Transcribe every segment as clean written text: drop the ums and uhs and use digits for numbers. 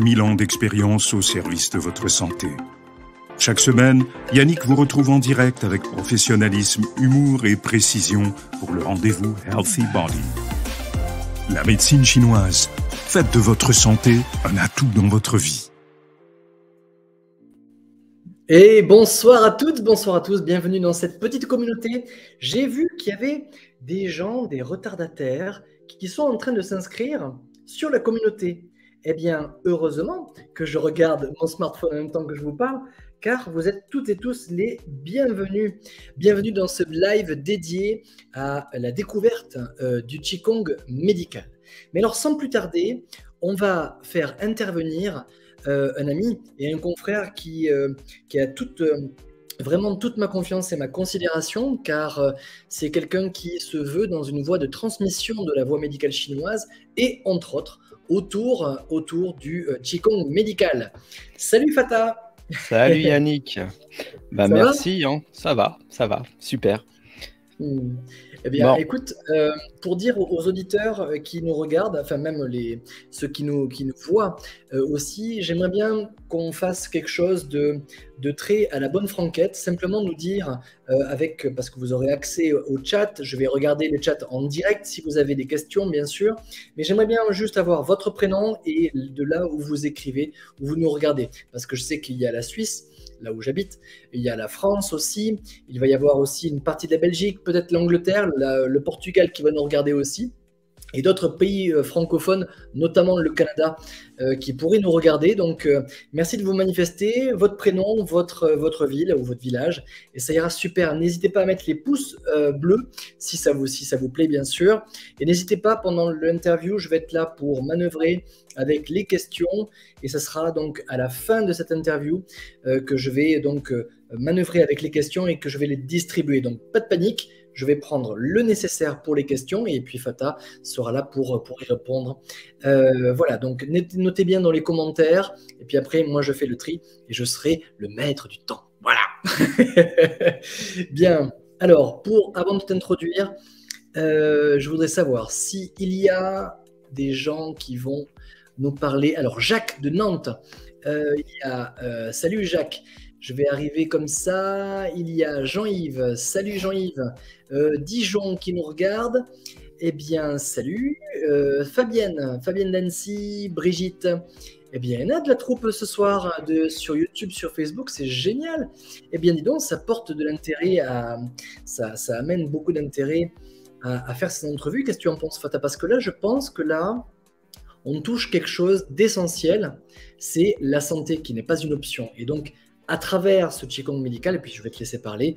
1000 ans d'expérience au service de votre santé. Chaque semaine, Yannick vous retrouve en direct avec professionnalisme, humour et précision pour le rendez-vous Healthy Body. La médecine chinoise, faites de votre santé un atout dans votre vie. Et bonsoir à toutes, bonsoir à tous, bienvenue dans cette petite communauté. J'ai vu qu'il y avait des gens, des retardataires, qui sont en train de s'inscrire sur la communauté. Eh bien, heureusement que je regarde mon smartphone en même temps que je vous parle, car vous êtes toutes et tous les bienvenus. Bienvenue dans ce live dédié à la découverte du Qigong médical. Mais alors, sans plus tarder, on va faire intervenir un ami et un confrère qui a vraiment toute ma confiance et ma considération, car c'est quelqu'un qui se veut dans une voie de transmission de la voie médicale chinoise et, entre autres, autour du Qigong médical. Salut Fata. Salut Yannick. Ça merci, ça va, super. Eh bien, écoute, pour dire aux auditeurs qui nous regardent, enfin même ceux qui nous voient aussi, j'aimerais bien qu'on fasse quelque chose de très à la bonne franquette, simplement nous dire, parce que vous aurez accès au chat, je vais regarder le chat en direct si vous avez des questions, bien sûr, mais j'aimerais bien juste avoir votre prénom et de là où vous écrivez, où vous nous regardez, parce que je sais qu'il y a la Suisse, là où j'habite, il y a la France aussi, il va y avoir aussi une partie de la Belgique, peut-être l'Angleterre, le Portugal qui va nous regarder aussi, et d'autres pays francophones, notamment le Canada, qui pourraient nous regarder. Donc, merci de vous manifester, votre prénom, votre ville ou votre village, et ça ira super. N'hésitez pas à mettre les pouces bleus si ça vous plaît, bien sûr. Et n'hésitez pas, pendant l'interview, je vais être là pour manœuvrer avec les questions, et ça sera donc à la fin de cette interview que je vais donc manœuvrer avec les questions et que je vais les distribuer. Donc, pas de panique. Je vais prendre le nécessaire pour les questions et puis Fata sera là pour y répondre. Voilà, donc notez bien dans les commentaires et puis après, moi, je fais le tri et je serai le maître du temps. Voilà. Bien. Alors, avant de t'introduire, je voudrais savoir s'il y a des gens qui vont nous parler. Alors, Jacques de Nantes, salut Jacques. Je vais arriver comme ça. Il y a Jean-Yves. Salut Jean-Yves. Dijon qui nous regarde. Eh bien, salut. Fabienne d'Annecy. Brigitte. Eh bien, il y en a de la troupe ce soir sur YouTube, sur Facebook. C'est génial. Eh bien, dis donc, ça porte de l'intérêt ça amène beaucoup d'intérêt à faire ces entrevues. Qu'est-ce que tu en penses, Fata? Parce que là, je pense que là, on touche quelque chose d'essentiel. C'est la santé qui n'est pas une option. Et donc, à travers ce Qigong médical, et puis je vais te laisser parler,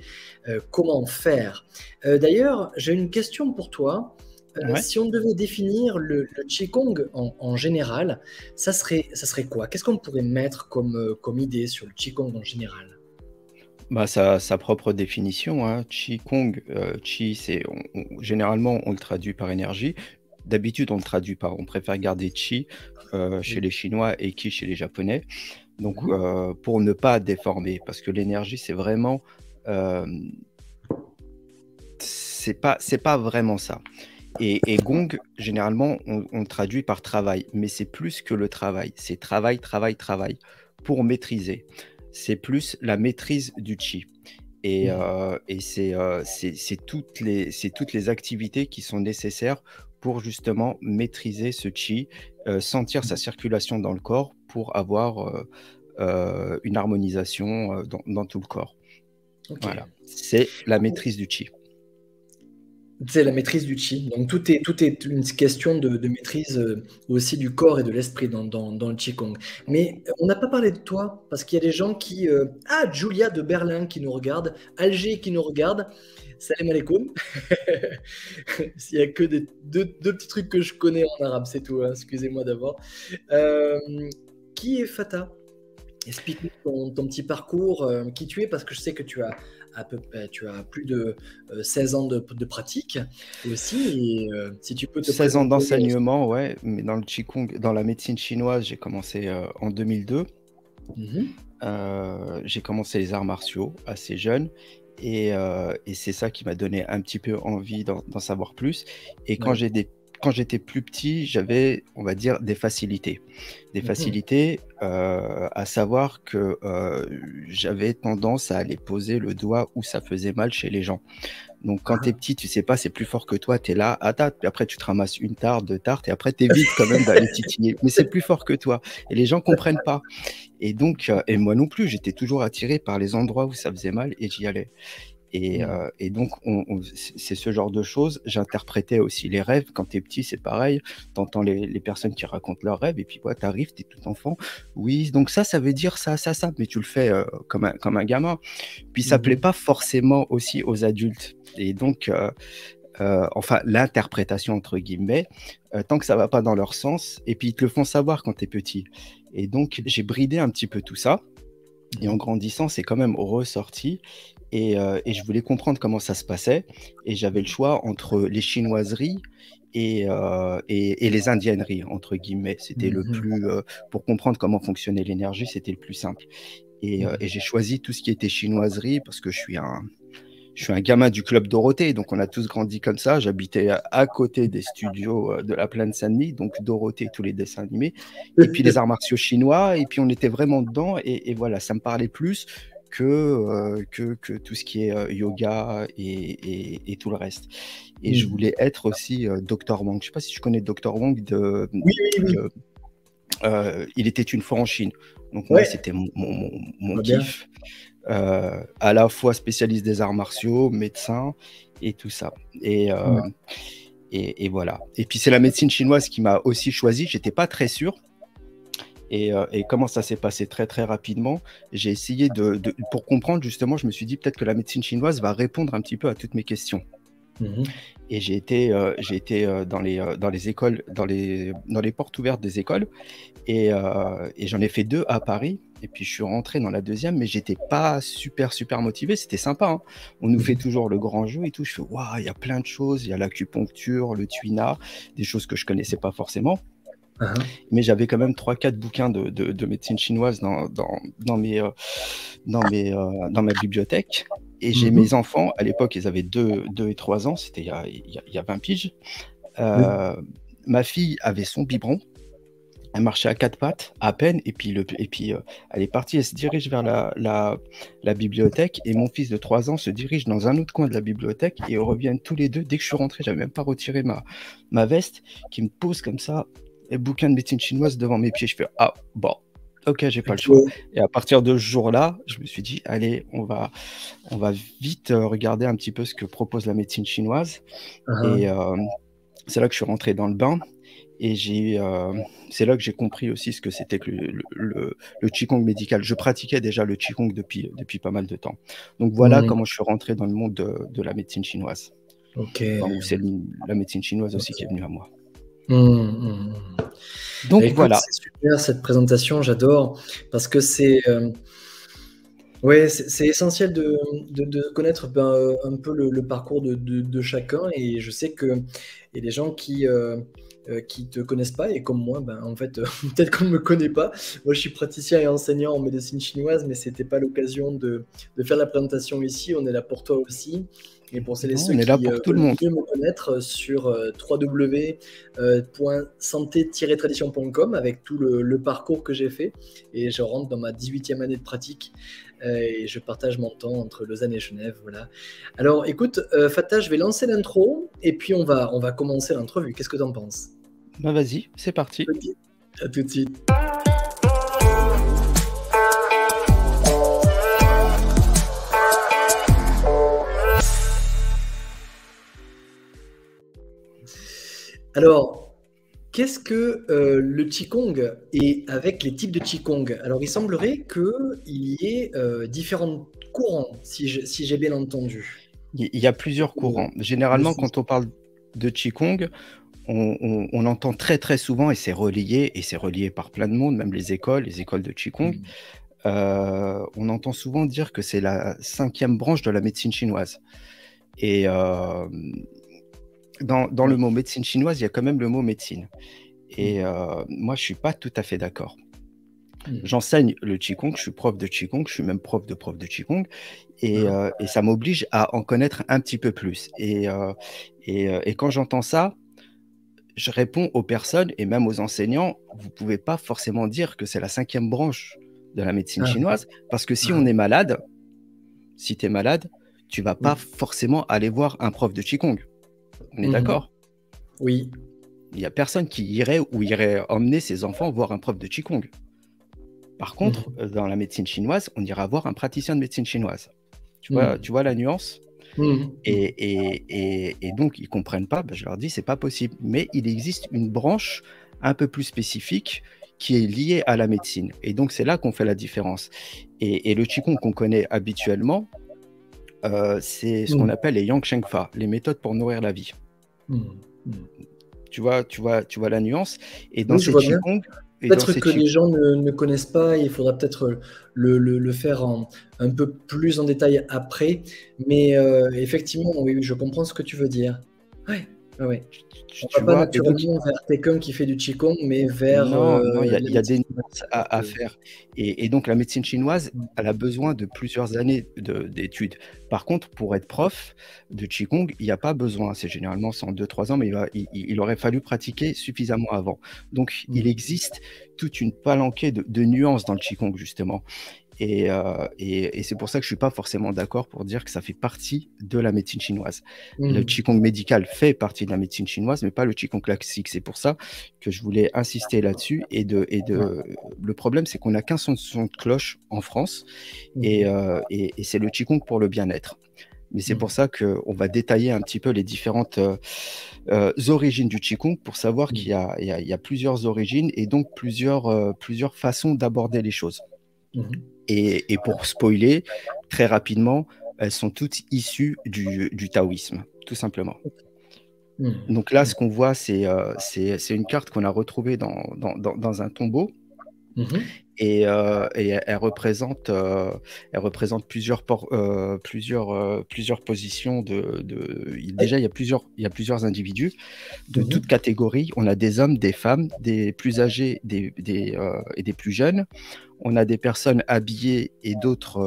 comment faire. D'ailleurs, j'ai une question pour toi. Ouais. Si on devait définir le Qigong en général, ça serait quoi? Qu'est-ce qu'on pourrait mettre comme idée sur le Qigong en général? Sa propre définition, Qigong, Qi, généralement on le traduit par énergie. D'habitude, on ne le traduit pas. On préfère garder Qi chez les Chinois et Qi chez les Japonais. Donc, pour ne pas déformer, parce que l'énergie, c'est vraiment... c'est pas vraiment ça. Et Gong, généralement, on le traduit par travail. Mais c'est plus que le travail. C'est travail, pour maîtriser. C'est plus la maîtrise du Qi. Et c'est toutes les activités qui sont nécessaires pour justement maîtriser ce Qi, sentir sa circulation dans le corps pour avoir une harmonisation dans tout le corps. Okay. Voilà, c'est la maîtrise du Qi. C'est la maîtrise du Qi. Donc tout est une question de maîtrise aussi du corps et de l'esprit dans le Qigong. Mais on n'a pas parlé de toi, parce qu'il y a des gens qui... Julia de Berlin qui nous regarde, Alger qui nous regarde. Salam alaikum. Il n'y a que deux petits trucs que je connais en arabe, c'est tout. Hein. Excusez-moi d'abord. Qui est Fata? Explique-nous ton petit parcours, qui tu es, parce que je sais que tu as plus de 16 ans de pratique aussi. Et, si tu peux te 16 ans d'enseignement, ouais, mais dans le Qigong, dans la médecine chinoise, j'ai commencé en 2002. J'ai commencé les arts martiaux assez jeune. Et c'est ça qui m'a donné un petit peu envie d'en savoir plus. Et quand j'ai des quand j'étais plus petit, j'avais, on va dire, des facilités. Des facilités, à savoir que j'avais tendance à aller poser le doigt où ça faisait mal chez les gens. Donc, quand tu es petit, tu sais pas, c'est plus fort que toi, tu es là, à tarte, puis après, tu te ramasses une tarte, deux tartes, et après, tu évites quand même d'aller titiller. Mais c'est plus fort que toi. Et les gens comprennent pas. Et donc, et moi non plus, j'étais toujours attiré par les endroits où ça faisait mal et j'y allais. Et donc, c'est ce genre de choses. J'interprétais aussi les rêves. Quand tu es petit, c'est pareil. Tu entends les personnes qui racontent leurs rêves, et puis tu arrives, tu es tout enfant. Oui, donc ça veut dire ça, ça, ça. Mais tu le fais comme un gamin. Puis ça plaît pas forcément aussi aux adultes. Et donc, enfin, l'interprétation, entre guillemets, tant que ça va pas dans leur sens, et puis ils te le font savoir quand tu es petit. Et donc, j'ai bridé un petit peu tout ça. Et en grandissant, c'est quand même ressorti. Et je voulais comprendre comment ça se passait. Et j'avais le choix entre les chinoiseries et les indienneries, entre guillemets. C'était le plus, pour comprendre comment fonctionnait l'énergie, c'était le plus simple. Et j'ai choisi tout ce qui était chinoiserie parce que je suis un gamin du club Dorothée, donc on a tous grandi comme ça. J'habitais à côté des studios de la Plaine Saint-Denis, donc Dorothée, tous les dessins animés, et puis les arts martiaux chinois, et puis on était vraiment dedans, et voilà, ça me parlait plus que tout ce qui est yoga et tout le reste. Et je voulais être aussi Dr. Wang. Je ne sais pas si tu connais Dr. Wang Oui. Il était une fois en Chine. Donc moi, c'était mon kiff. À la fois spécialiste des arts martiaux, médecin et tout ça. Et voilà. Et puis c'est la médecine chinoise qui m'a aussi choisi. J'étais pas très sûr. Et comment ça s'est passé très très rapidement. J'ai essayé pour comprendre justement, je me suis dit peut-être que la médecine chinoise va répondre un petit peu à toutes mes questions. Et j'ai été dans les écoles, dans les portes ouvertes des écoles, et j'en ai fait 2 à Paris. Et puis je suis rentré dans la deuxième, mais j'étais pas super motivé. C'était sympa, hein. On nous fait toujours le grand jeu et tout. Je fais waouh, il y a plein de choses. Il y a l'acupuncture, le tuina, des choses que je connaissais pas forcément. Mais j'avais quand même 3-4 bouquins de médecine chinoise dans ma bibliothèque. Et j'ai mes enfants, à l'époque, ils avaient 2 et 3 ans, c'était il y a 20 piges. Ma fille avait son biberon, elle marchait à 4 pattes, à peine, et puis elle est partie, elle se dirige vers la bibliothèque, et mon fils de 3 ans se dirige dans un autre coin de la bibliothèque, et ils reviennent tous les deux. Dès que je suis rentré, j'avais même pas retiré ma veste, qui me pose comme ça, les bouquins de médecine chinoise devant mes pieds. Je fais ah bon, ok, j'ai pas le choix. Et à partir de ce jour-là, je me suis dit allez, on va vite regarder un petit peu ce que propose la médecine chinoise. Et c'est là que je suis rentré dans le bain, et c'est là que j'ai compris aussi ce que c'était que le Qigong médical. Je pratiquais déjà le Qigong depuis pas mal de temps. Donc voilà comment je suis rentré dans le monde de la médecine chinoise. Enfin, c'est la médecine chinoise aussi qui est venue à moi. Donc voilà. C'est super cette présentation, j'adore, parce que c'est essentiel de connaître un peu le parcours de chacun. Et je sais qu'il y a des gens qui te connaissent pas, et comme moi, en fait, peut-être qu'on ne me connaît pas. Moi, je suis praticien et enseignant en médecine chinoise, mais c'était pas l'occasion de faire la présentation ici. On est là pour toi aussi. Et pour celles et ceux qui veulent mieux me connaître, sur www.santé-tradition.com, avec tout le parcours que j'ai fait. Et je rentre dans ma 18e année de pratique, et je partage mon temps entre Lausanne et Genève. Voilà. Alors écoute, Fatah, je vais lancer l'intro, et puis on va commencer l'entrevue. Qu'est-ce que tu en penses? Vas-y, c'est parti. Okay. À tout de suite. Alors, qu'est-ce que le Qigong, et avec les types de Qigong? Alors, il semblerait qu'il y ait différents courants, si j'ai bien entendu. Il y a plusieurs courants. Généralement, quand on parle de Qigong, on entend très souvent, et c'est relié par plein de monde, même les écoles de Qigong, on entend souvent dire que c'est la 5e branche de la médecine chinoise. Et dans le mot médecine chinoise, il y a quand même le mot médecine. Et moi, je ne suis pas tout à fait d'accord. J'enseigne le Qigong, je suis prof de Qigong, je suis même prof de Qigong, et ça m'oblige à en connaître un petit peu plus. Et quand j'entends ça, je réponds aux personnes et même aux enseignants, vous ne pouvez pas forcément dire que c'est la 5e branche de la médecine chinoise, parce que si on est malade, si tu es malade, tu ne vas pas forcément aller voir un prof de Qigong. On est d'accord? Oui. Il n'y a personne qui irait ou irait emmener ses enfants voir un prof de Qigong. Par contre, dans la médecine chinoise, on ira voir un praticien de médecine chinoise. Tu vois la nuance? Et donc, ils ne comprennent pas. Je leur dis, c'est pas possible. Mais il existe une branche un peu plus spécifique qui est liée à la médecine. Et donc, c'est là qu'on fait la différence. Et le Qigong qu'on connaît habituellement, c'est ce qu'on appelle les Yang Sheng Fa, les méthodes pour nourrir la vie. Tu vois la nuance. Et dans ces Qigong, peut-être que les gens ne connaissent pas, il faudra peut-être le faire un peu plus en détail après. Mais effectivement, oui, je comprends ce que tu veux dire. Ouais. On ne va pas naturellement vers quelqu'un qui fait du Qigong, mais vers... Non, il y a des nuances à faire. Et donc, la médecine chinoise, elle a besoin de plusieurs années d'études. Par contre, pour être prof de Qigong, il n'y a pas besoin. C'est généralement en 2-3 ans, mais il aurait fallu pratiquer suffisamment avant. Donc, il existe toute une palanquée de nuances dans le Qigong, justement. Et c'est pour ça que je ne suis pas forcément d'accord pour dire que ça fait partie de la médecine chinoise. Le Qigong médical fait partie de la médecine chinoise, mais pas le Qigong classique. C'est pour ça que je voulais insister là-dessus. Le problème, c'est qu'on n'a qu'un son de cloche en France, et c'est le Qigong pour le bien-être. Mais c'est pour ça qu'on va détailler un petit peu les différentes origines du Qigong pour savoir qu'il y a plusieurs origines et donc plusieurs façons d'aborder les choses. Et pour spoiler, très rapidement, elles sont toutes issues du taoïsme, tout simplement. Donc là, ce qu'on voit, c'est une carte qu'on a retrouvée dans un tombeau. Et elle représente plusieurs positions déjà, il y a plusieurs individus de toutes catégories. On a des hommes, des femmes, des plus âgés et des plus jeunes. On a des personnes habillées et d'autres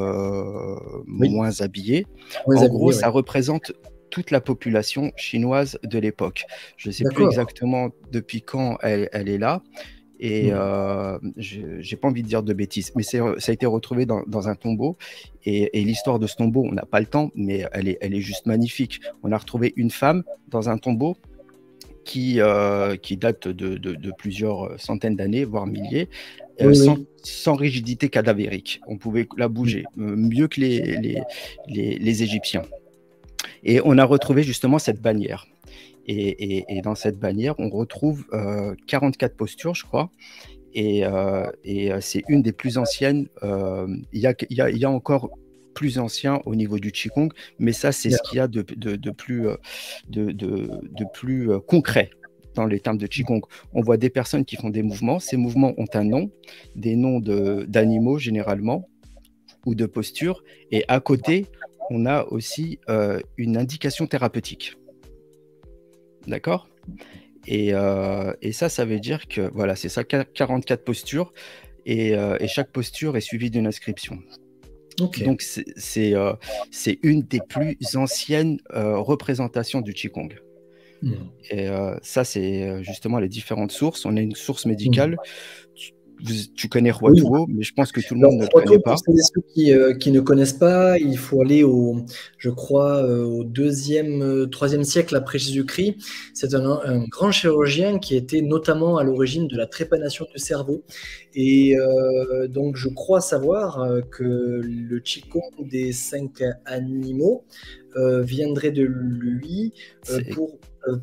moins habillées. En gros, ça représente toute la population chinoise de l'époque. Je ne sais plus exactement depuis quand elle est là. Et j'ai pas envie de dire de bêtises, mais ça a été retrouvé dans un tombeau. Et l'histoire de ce tombeau, on n'a pas le temps, mais elle est juste magnifique. On a retrouvé une femme dans un tombeau qui date de plusieurs centaines d'années, voire milliers, sans rigidité cadavérique. On pouvait la bouger, mieux que les Égyptiens. Et on a retrouvé justement cette bannière. Et dans cette bannière, on retrouve 44 postures, je crois. Et c'est une des plus anciennes. Il y a encore plus ancien au niveau du Qigong, mais ça, c'est ce qu'il y a de plus concret dans les termes de Qigong. On voit des personnes qui font des mouvements. Ces mouvements ont un nom, des noms d'animaux généralement, ou de postures. Et à côté, on a aussi une indication thérapeutique. D'accord? Et ça veut dire que, voilà, c'est ça, 44 postures, et chaque posture est suivie d'une inscription. Donc, c'est une des plus anciennes représentations du Qigong. Et ça, c'est justement les différentes sources. On a une source médicale. Tu connais Huatuo, mais je pense que tout le monde ne le connaît pas. Pour ceux qui ne connaissent pas, il faut aller je crois, au 2e, 3e siècle après Jésus-Christ. C'est un grand chirurgien qui était notamment à l'origine de la trépanation du cerveau. Et donc, je crois savoir que le Qigong des 5 animaux viendrait de lui pour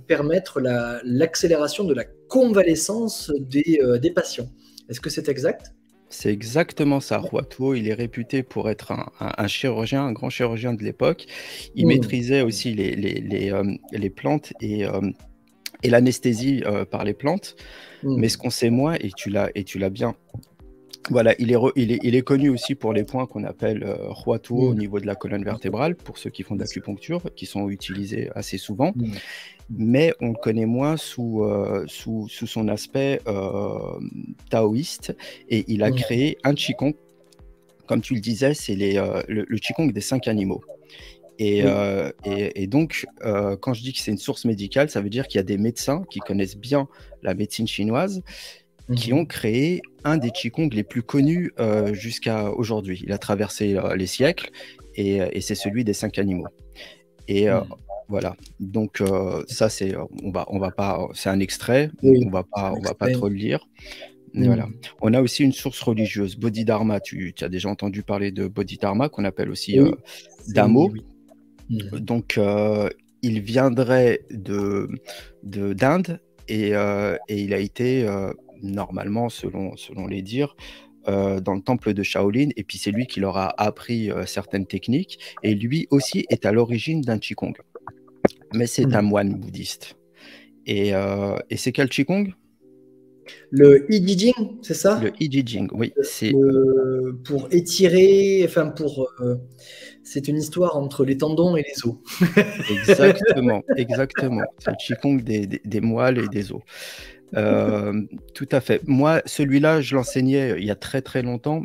permettre l'accélération de la convalescence des patients. Est-ce que c'est exact? C'est exactement ça. Huatuo, il est réputé pour être un chirurgien, un grand chirurgien de l'époque. Il maîtrisait aussi les plantes et l'anesthésie par les plantes. Mais ce qu'on sait moins, et tu l'as bien... Voilà, il est connu aussi pour les points qu'on appelle Huatuo au niveau de la colonne vertébrale, pour ceux qui font de l'acupuncture, qui sont utilisés assez souvent. Mais on le connaît moins sous son aspect taoïste, et il a créé un Qigong, comme tu le disais, c'est le Qigong des 5 animaux. Et donc, quand je dis que c'est une source médicale, ça veut dire qu'il y a des médecins qui connaissent bien la médecine chinoise qui ont créé un des Qigong les plus connus jusqu'à aujourd'hui. Il a traversé les siècles et c'est celui des 5 animaux. Et voilà. Donc ça, c'est on va pas, c'est un extrait. On va pas trop le lire. Mais voilà. On a aussi une source religieuse, Bodhidharma. Tu as déjà entendu parler de Bodhidharma, qu'on appelle aussi Dhammo. Donc, il viendrait d'Inde et il a été normalement, selon les dires, dans le temple de Shaolin. Et puis, c'est lui qui leur a appris certaines techniques. Et lui aussi est à l'origine d'un Qigong. Mais c'est un moine bouddhiste. Et c'est quel Qigong? Le I Ching, c'est ça? Le I Ching, oui. C'est pour étirer, enfin c'est une histoire entre les tendons et les os. Exactement. C'est le Qigong des moelles et des os. Tout à fait. Moi, celui-là, je l'enseignais il y a très très longtemps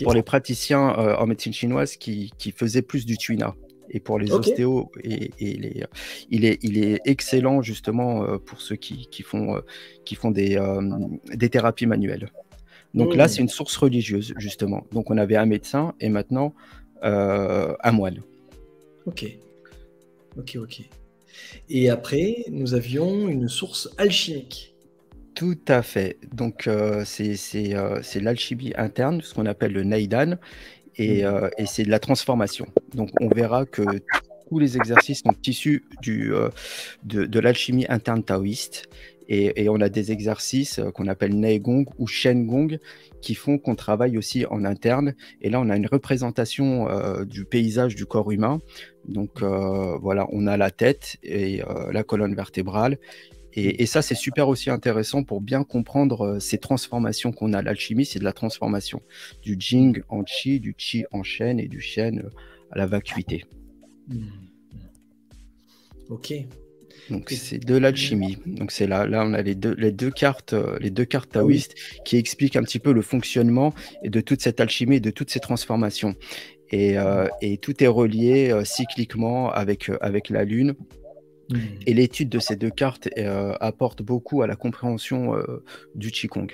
pour les praticiens en médecine chinoise qui faisaient plus du tuina. Et pour les ostéos, il est excellent justement pour ceux qui font des thérapies manuelles. Donc là, c'est une source religieuse, justement. Donc on avait un médecin et maintenant un moine. Ok. Et après, nous avions une source alchimique. Tout à fait. Donc c'est l'alchimie interne, ce qu'on appelle le Neidan. Et c'est de la transformation. Donc, on verra que tous les exercices sont issus de l'alchimie interne taoïste. Et on a des exercices qu'on appelle Neigong ou Shen Gong qui font qu'on travaille aussi en interne. Et là, on a une représentation du paysage du corps humain. Donc, voilà, on a la tête et la colonne vertébrale. Et ça, c'est super aussi intéressant pour bien comprendre ces transformations qu'on a. L'alchimie, c'est de la transformation. Du Jing en Qi, du Qi en Shen et du Shen à la vacuité. Ok. Donc, c'est de l'alchimie. Donc, c'est là on a les deux cartes taoïstes qui expliquent un petit peu le fonctionnement et de toute cette alchimie et de toutes ces transformations. Et tout est relié cycliquement avec la Lune. Et l'étude de ces deux cartes apporte beaucoup à la compréhension du Qigong.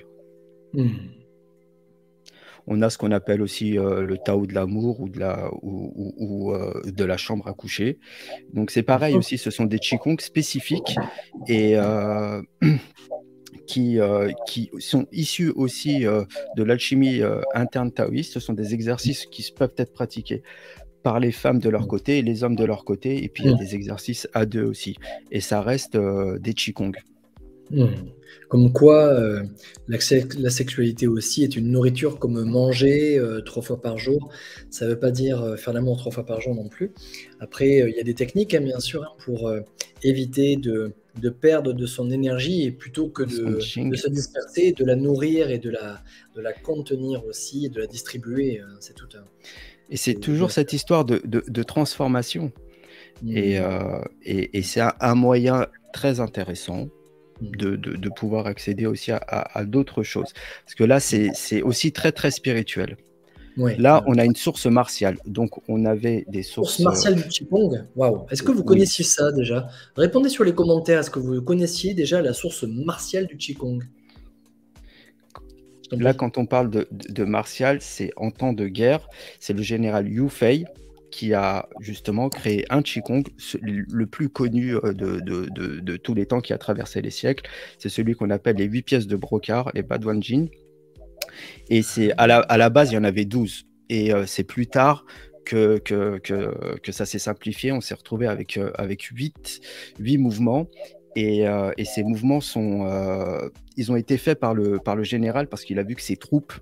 On a ce qu'on appelle aussi le Tao de l'amour ou de la chambre à coucher. Donc c'est pareil aussi, ce sont des Qigong spécifiques et qui sont issus aussi de l'alchimie interne taoïste. Ce sont des exercices qui peuvent être pratiqués par les femmes de leur côté et les hommes de leur côté. Et puis, il y a des exercices à deux aussi. Et ça reste des Qigong. Comme quoi, la sexualité aussi est une nourriture comme manger 3 fois par jour. Ça ne veut pas dire faire l'amour 3 fois par jour non plus. Après, il y a des techniques, bien sûr, pour éviter de perdre de son énergie et plutôt que de se disperser, de la nourrir et de la contenir aussi, de la distribuer. C'est tout un... Et c'est toujours cette histoire de transformation. Et c'est un moyen très intéressant de pouvoir accéder aussi à d'autres choses. Parce que là, c'est aussi très, très spirituel. Là, on a une source martiale. Donc, on avait des sources... Source martiale du Qigong. Waouh. Est-ce que vous connaissiez ça déjà? Répondez sur les commentaires. Est-ce que vous connaissiez déjà la source martiale du Qigong? Là, quand on parle de martial, c'est en temps de guerre. C'est le général Liu Fei qui a justement créé un Qigong, le plus connu de tous les temps, qui a traversé les siècles. C'est celui qu'on appelle les 8 pièces de brocart, les Baduanjin. Et à la base, il y en avait 12. Et c'est plus tard que ça s'est simplifié. On s'est retrouvé avec 8 mouvements. Et ces mouvements ils ont été faits par le général parce qu'il a vu que ses troupes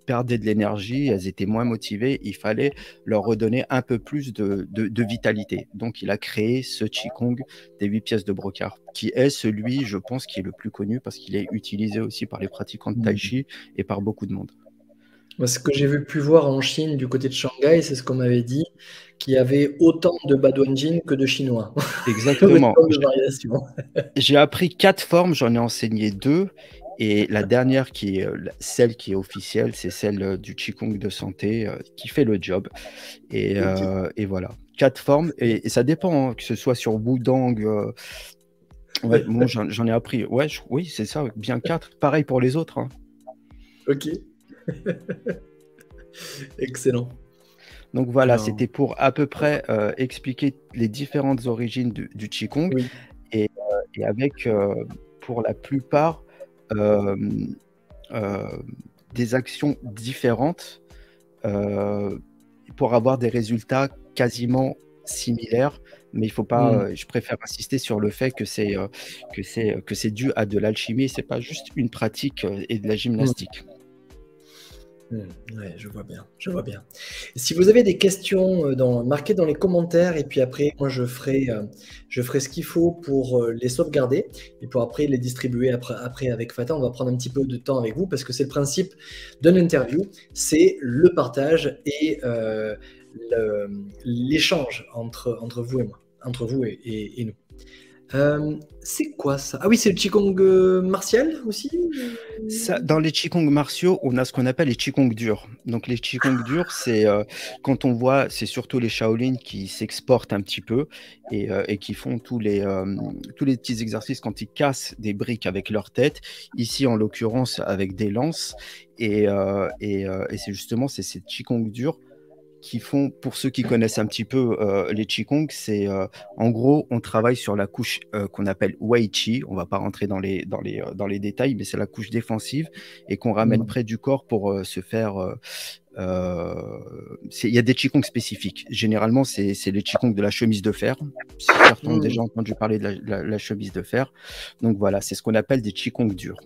perdaient de l'énergie, elles étaient moins motivées, il fallait leur redonner un peu plus de vitalité. Donc il a créé ce Qigong des 8 pièces de brocart, qui est celui, je pense, qui est le plus connu parce qu'il est utilisé aussi par les pratiquants de Tai Chi et par beaucoup de monde. Ce que j'ai pu voir en Chine, du côté de Shanghai, c'est ce qu'on m'avait dit, qu'il y avait autant de Baduanjin que de Chinois. Exactement. J'ai appris 4 formes, j'en ai enseigné 2. Et la dernière, qui est celle qui est officielle, c'est celle du Qigong de santé qui fait le job. Et voilà. 4 formes, et ça dépend, hein, que ce soit sur Wudang. Ouais, bon, j'en ai appris. Ouais, oui, c'est ça, bien 4. Pareil pour les autres, hein. Ok. Excellent. Donc voilà, c'était pour à peu près expliquer les différentes origines du Qigong. Oui. Et avec, pour la plupart, des actions différentes pour avoir des résultats quasiment similaires. Mais il faut pas, je préfère insister sur le fait que c'est dû à de l'alchimie, c'est pas juste une pratique et de la gymnastique. Ouais, je vois bien, je vois bien. Si vous avez des questions, marquez dans les commentaires, et puis après, moi, je ferai ce qu'il faut pour les sauvegarder et pour après les distribuer après avec Fatah. On va prendre un petit peu de temps avec vous parce que c'est le principe d'une interview, c'est le partage et l'échange entre vous et moi, entre vous et nous. C'est quoi ça? Ah oui, c'est le Qigong martial aussi? Ça, dans les Qigong martiaux, on a ce qu'on appelle les Qigong durs. Donc les Qigong durs, c'est quand on voit, c'est surtout les Shaolin qui s'exportent un petit peu et qui font tous les petits exercices quand ils cassent des briques avec leur tête. Ici, en l'occurrence, avec des lances. Et c'est justement ces Qigong durs qui font, pour ceux qui connaissent un petit peu les Qigong, c'est en gros, on travaille sur la couche qu'on appelle Wei Qi. On ne va pas rentrer dans les détails, mais c'est la couche défensive et qu'on ramène près du corps pour se faire. Il y a des Qigong spécifiques. Généralement, c'est les Qigong de la chemise de fer. Certains ont déjà entendu parler de la chemise de fer. Donc voilà, c'est ce qu'on appelle des Qigong durs.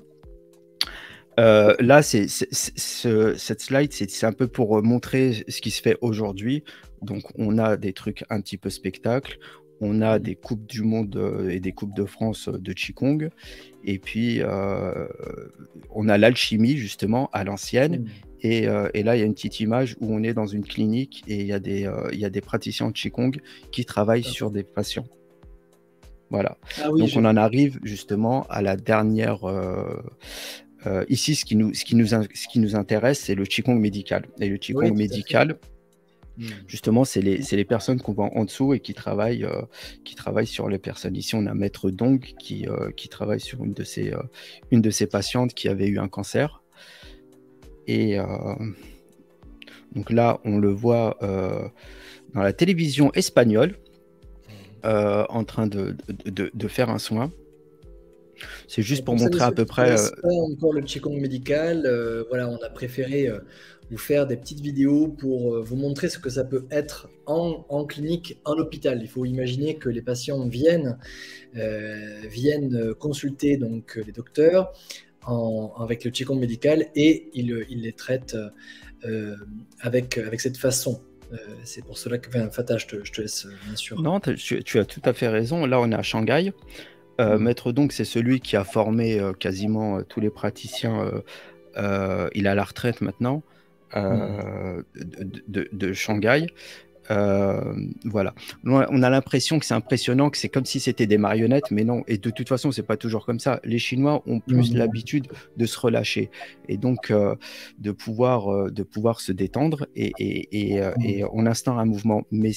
Là, cette slide, c'est un peu pour montrer ce qui se fait aujourd'hui. Donc, on a des trucs un petit peu spectacle. On a des Coupes du Monde et des Coupes de France de Qigong. Et puis, on a l'alchimie, justement, à l'ancienne. Et là, il y a une petite image où on est dans une clinique et il y a des praticiens de Qigong qui travaillent sur des patients. Voilà. Ah oui, donc, on en arrive justement à la dernière... ici, ce qui nous intéresse, c'est le Qigong médical. Et le Qigong médical, justement, c'est les personnes qu'on voit en dessous et qui travaillent sur les personnes. Ici, on a Maître Dong qui travaille sur une de ses patientes qui avait eu un cancer. Et donc là, on le voit dans la télévision espagnole en train de faire un soin. C'est juste pour montrer à peu près. Pas encore le Qigong médical. Voilà, on a préféré vous faire des petites vidéos pour vous montrer ce que ça peut être en clinique, en hôpital. Il faut imaginer que les patients viennent consulter donc les docteurs avec le Qigong médical et ils les traitent avec cette façon. C'est pour cela que Fatah, je te laisse bien sûr. Non, tu as tout à fait raison. Là, on est à Shanghai. Maître Dong, c'est celui qui a formé quasiment tous les praticiens. Il est à la retraite maintenant de Shanghai. Voilà. On a l'impression que c'est impressionnant, que c'est comme si c'était des marionnettes, mais non. Et de toute façon, c'est pas toujours comme ça. Les Chinois ont plus l'habitude de se relâcher et donc de pouvoir se détendre et on instaure un mouvement. Mais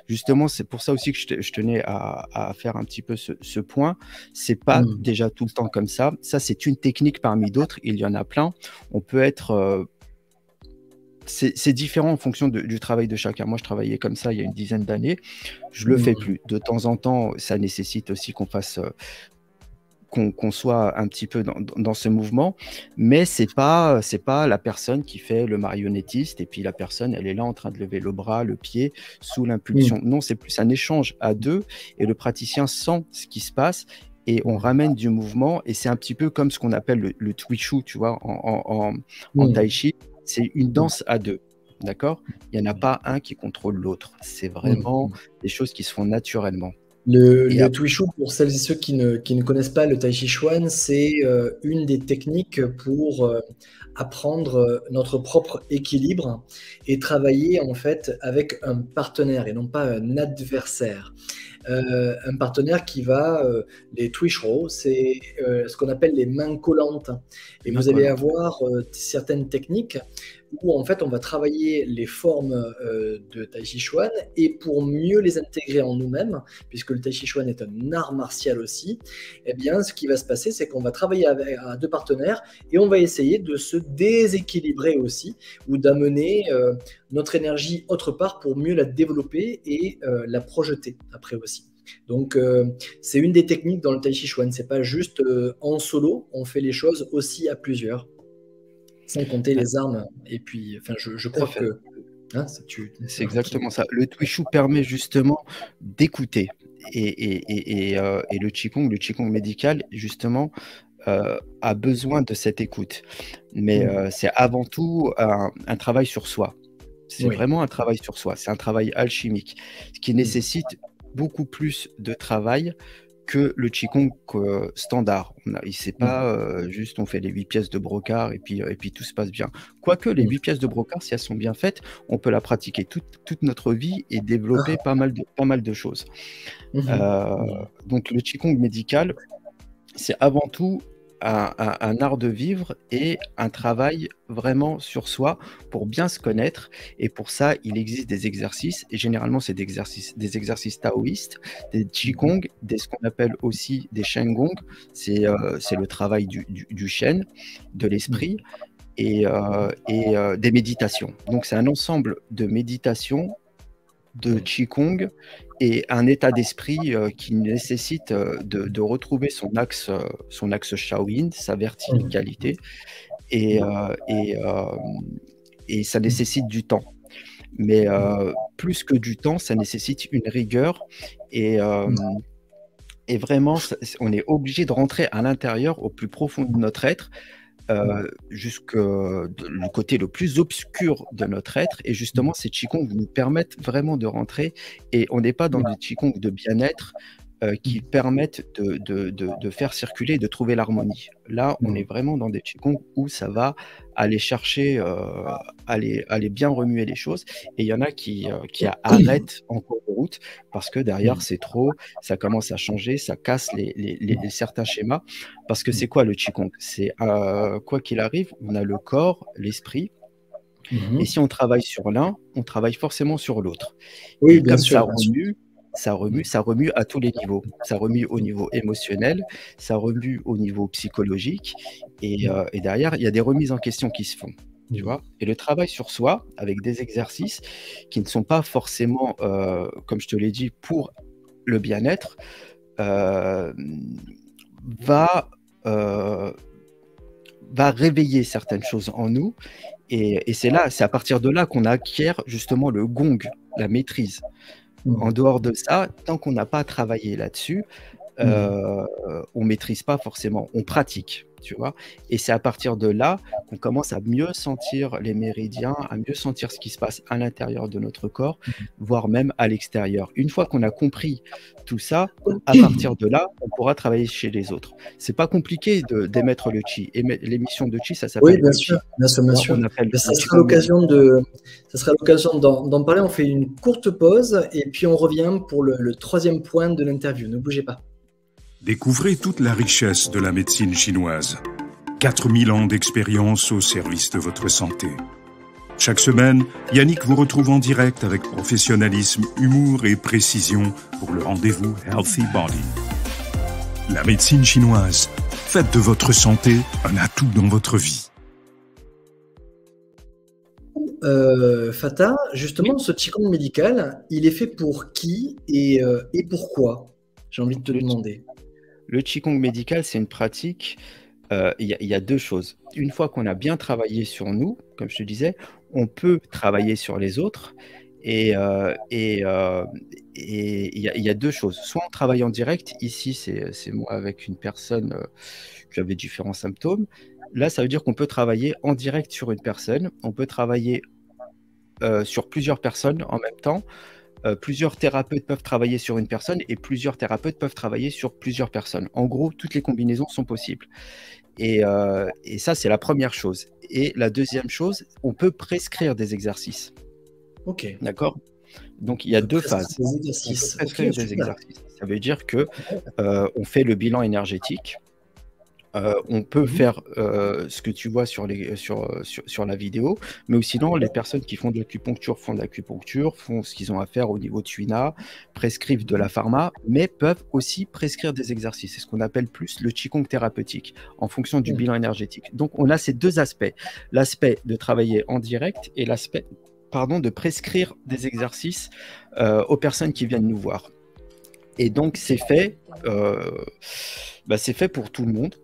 justement, c'est pour ça aussi que je tenais à faire un petit peu ce point. C'est pas déjà tout le temps comme ça. Ça, c'est une technique parmi d'autres. Il y en a plein. On peut être c'est différent en fonction du travail de chacun. Moi, je travaillais comme ça il y a une dizaine d'années. Je le fais plus. De temps en temps, ça nécessite aussi qu'on soit un petit peu dans ce mouvement. Mais c'est pas la personne qui fait le marionnettiste et puis la personne, elle est là en train de lever le bras, le pied, sous l'impulsion. Non, c'est plus un échange à deux et le praticien sent ce qui se passe. Et on ramène du mouvement. Et c'est un petit peu comme ce qu'on appelle le Twishu, tu vois, en Tai Chi. C'est une danse à deux, d'accord? Il n'y en a pas un qui contrôle l'autre. C'est vraiment des choses qui se font naturellement. Le Twishu, pour celles et ceux qui ne connaissent pas le Tai Chi Chuan, c'est une des techniques pour apprendre notre propre équilibre et travailler en fait avec un partenaire et non pas un adversaire. un partenaire qui va, les twitch rows, c'est ce qu'on appelle les mains collantes. Et vous allez avoir certaines techniques où en fait on va travailler les formes de Tai Chi Chuan, et pour mieux les intégrer en nous-mêmes, puisque le Tai Chi Chuan est un art martial aussi, eh bien ce qui va se passer, c'est qu'on va travailler à deux partenaires et on va essayer de se déséquilibrer aussi, ou d'amener notre énergie autre part pour mieux la développer et la projeter après aussi. Donc c'est une des techniques dans le Tai Chi Chuan, c'est pas juste en solo, on fait les choses aussi à plusieurs. Sans compter les armes. Et puis, enfin, je crois que... Hein, c'est exactement ça. Le Twishu permet justement d'écouter. Et le Qigong médical, justement, a besoin de cette écoute. Mais c'est avant tout un travail sur soi. C'est vraiment un travail sur soi. C'est un travail alchimique, ce qui nécessite beaucoup plus de travail que le Qigong standard. C'est pas juste on fait les 8 pièces de brocart et puis tout se passe bien. Quoique les 8 pièces de brocart, si elles sont bien faites, on peut la pratiquer toute notre vie et développer pas mal de choses. Donc le Qigong médical, c'est avant tout un art de vivre et un travail vraiment sur soi pour bien se connaître. Et pour ça, il existe des exercices, et généralement c'est des exercices taoïstes, des Qigong, ce qu'on appelle aussi des Shen Gong. C'est le travail du Shen, de l'esprit, et des méditations. Donc c'est un ensemble de méditations, de Qigong, et un état d'esprit qui nécessite de retrouver son axe Shaolin, sa verticalité, et ça nécessite du temps. Mais plus que du temps, ça nécessite une rigueur, et vraiment, on est obligé de rentrer à l'intérieur, au plus profond de notre être, jusqu'au côté le plus obscur de notre être, et justement ces Qigong nous permettent vraiment de rentrer, et on n'est pas dans des Qigong de bien-être qui permettent de faire circuler et de trouver l'harmonie. Là, on est vraiment dans des Qigong où ça va aller chercher, aller bien remuer les choses, et il y en a qui arrêtent en cours de route parce que derrière c'est trop, ça commence à changer, ça casse les certains schémas, parce que c'est quoi le Qigong? C'est quoi qu'il arrive, on a le corps, l'esprit, et si on travaille sur l'un, on travaille forcément sur l'autre. Oui, et bien comme sûr. ça remue à tous les niveaux. Ça remue au niveau émotionnel, ça remue au niveau psychologique, et derrière, il y a des remises en question qui se font. Tu vois, et le travail sur soi, avec des exercices qui ne sont pas forcément, comme je te l'ai dit, pour le bien-être, va réveiller certaines choses en nous, et c'est à partir de là qu'on acquiert justement le gong, la maîtrise. En dehors de ça, tant qu'on n'a pas travaillé là-dessus, on maîtrise pas forcément, on pratique, tu vois. Et c'est à partir de là qu'on commence à mieux sentir les méridiens, à mieux sentir ce qui se passe à l'intérieur de notre corps, voire même à l'extérieur. Une fois qu'on a compris tout ça, à partir de là, on pourra travailler chez les autres. C'est pas compliqué d'émettre le chi. Et l'émission de chi, ça s'appelle Oui, bien sûr, bien sûr. On appelle ça sera l'occasion d'en parler. On fait une courte pause et puis on revient pour le troisième point de l'interview. Ne bougez pas. Découvrez toute la richesse de la médecine chinoise. 4000 ans d'expérience au service de votre santé. Chaque semaine, Yannick vous retrouve en direct avec professionnalisme, humour et précision pour le rendez-vous Healthy Body. La médecine chinoise, faites de votre santé un atout dans votre vie. Fata, justement, ce Qigong médical, il est fait pour qui et pourquoi? J'ai envie de te demander. Le Qigong médical, c'est une pratique, il y a deux choses. Une fois qu'on a bien travaillé sur nous, comme je te disais, on peut travailler sur les autres, et il y a deux choses. Soit on travaille en direct, ici c'est moi avec une personne qui avait différents symptômes. Là, ça veut dire qu'on peut travailler en direct sur une personne, on peut travailler sur plusieurs personnes en même temps. Plusieurs thérapeutes peuvent travailler sur une personne, et plusieurs thérapeutes peuvent travailler sur plusieurs personnes. En gros, toutes les combinaisons sont possibles. Et ça, c'est la première chose. Et la deuxième chose, on peut prescrire des exercices. Ok. D'accord ? Donc, il y a deux phases. Des On peut exercices. prescrire Ok, des super. exercices. Ça veut dire que on fait le bilan énergétique. On peut Mhm. faire ce que tu vois sur la vidéo, mais ou sinon, les personnes qui font de l'acupuncture font de l'acupuncture, font ce qu'ils ont à faire au niveau de Suina, prescrivent de la pharma, mais peuvent aussi prescrire des exercices. C'est ce qu'on appelle plus le Qigong thérapeutique, en fonction du Mhm. bilan énergétique. Donc, on a ces deux aspects, l'aspect de travailler en direct et l'aspect, pardon, de prescrire des exercices aux personnes qui viennent nous voir. Et donc, c'est fait pour tout le monde.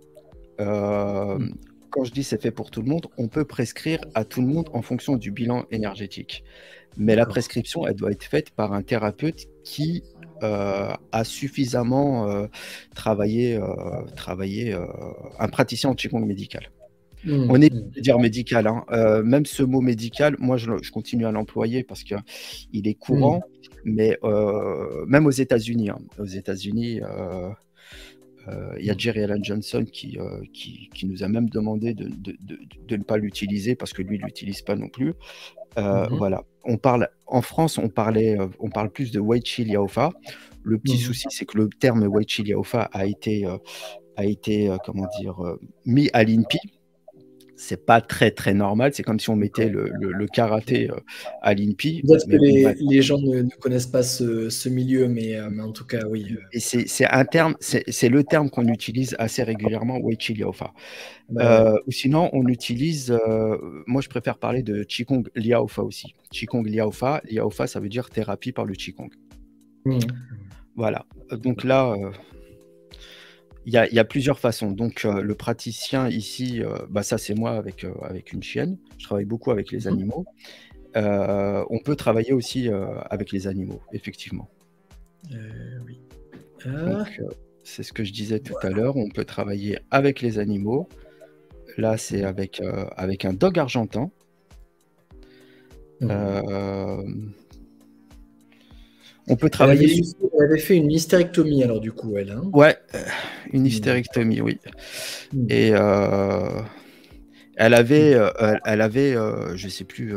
Mhm. Quand je dis c'est fait pour tout le monde, on peut prescrire à tout le monde en fonction du bilan énergétique. Mais la D'accord. prescription, elle doit être faite par un thérapeute qui a suffisamment travaillé, un praticien en Qigong médical. On est Mhm. de dire médical, hein. Même ce mot médical, moi je continue à l'employer parce qu'il est Mhm. courant, mais même aux États-Unis, hein. Aux États-Unis, il y a Jerry Alan Johnson qui nous a même demandé de ne pas l'utiliser parce que lui, il ne l'utilise pas non plus. Mhm. Voilà. En France, on parle plus de Wei Chi Liao Fa. Le petit Mhm. souci, c'est que le terme Wei Chi Liao Fa a été comment dire, mis à l'INPI. C'est pas très très normal. C'est comme si on mettait D'accord. le karaté à l'INPI. Peut-être que Mais bon, bref. les gens ne connaissent pas ce milieu, mais en tout cas, oui. Et c'est un terme, c'est le terme qu'on utilise assez régulièrement, Wei Chi Liao Fa. Bah ouais. Ou sinon, on utilise, moi je préfère parler de Qigong Liao Fa aussi. Qigong Liao Fa, ça veut dire thérapie par le Qigong. Mhm. Voilà. Donc là, il y a plusieurs façons. Donc le praticien ici, ça c'est moi avec une chienne. Je travaille beaucoup avec les Mhm. animaux. On peut travailler aussi avec les animaux, effectivement. Oui. Donc Ah, c'est ce que je disais tout à voilà. l'heure. On peut travailler avec les animaux. Là, c'est avec un dog argentin. Mhm. Euh, on peut travailler sur... Elle avait fait une hystérectomie, alors, du coup, elle. Hein. Ouais, une Mhm. hystérectomie, oui. Mhm. Et elle avait, je sais plus,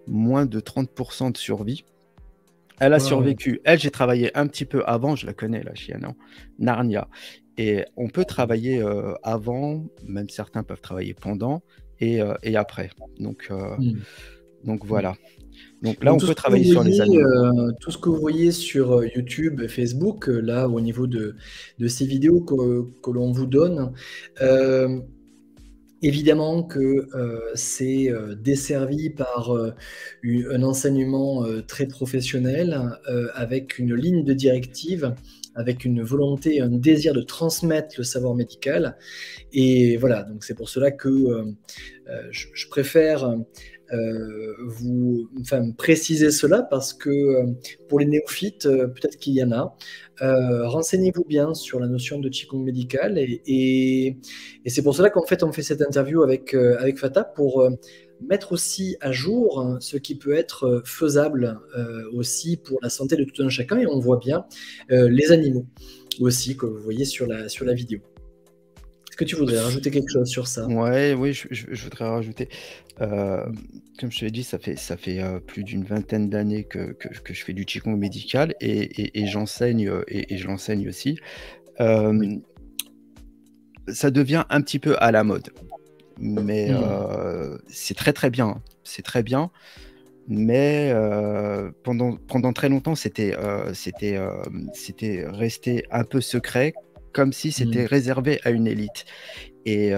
moins de 30% de survie. Elle a Waouh. survécu. Elle, j'ai travaillé un petit peu avant, je la connais, la chienne, hein, Narnia. Et on peut travailler avant, même certains peuvent travailler pendant et après. Mhm. Donc Mhm. voilà. Donc là, Donc on peut travailler sur les animaux. tout ce que vous voyez sur YouTube et Facebook, là, au niveau de ces vidéos que l'on vous donne, euh, évidemment que c'est desservi par un enseignement très professionnel, avec une ligne de directive, avec une volonté, un désir de transmettre le savoir médical. Et voilà, donc c'est pour cela que je préfère préciser cela parce que pour les néophytes, peut-être qu'il y en a. Renseignez-vous bien sur la notion de Qigong médical et c'est pour cela qu'en fait on fait cette interview avec Fatah pour mettre aussi à jour ce qui peut être faisable aussi pour la santé de tout un chacun et on voit bien les animaux aussi que vous voyez sur la vidéo. Est-ce que tu voudrais rajouter quelque chose sur ça? Ouais, oui, je voudrais rajouter. euh, Comme je te l'ai dit, ça fait plus d'une vingtaine d'années que je fais du Qigong médical et j'enseigne et je l'enseigne aussi. Oui. Euh, Ça devient un petit peu à la mode, mais Hmm. c'est très très bien, hein. C'est très bien, mais pendant très longtemps, c'était resté un peu secret, comme si Hmm. c'était réservé à une élite. Et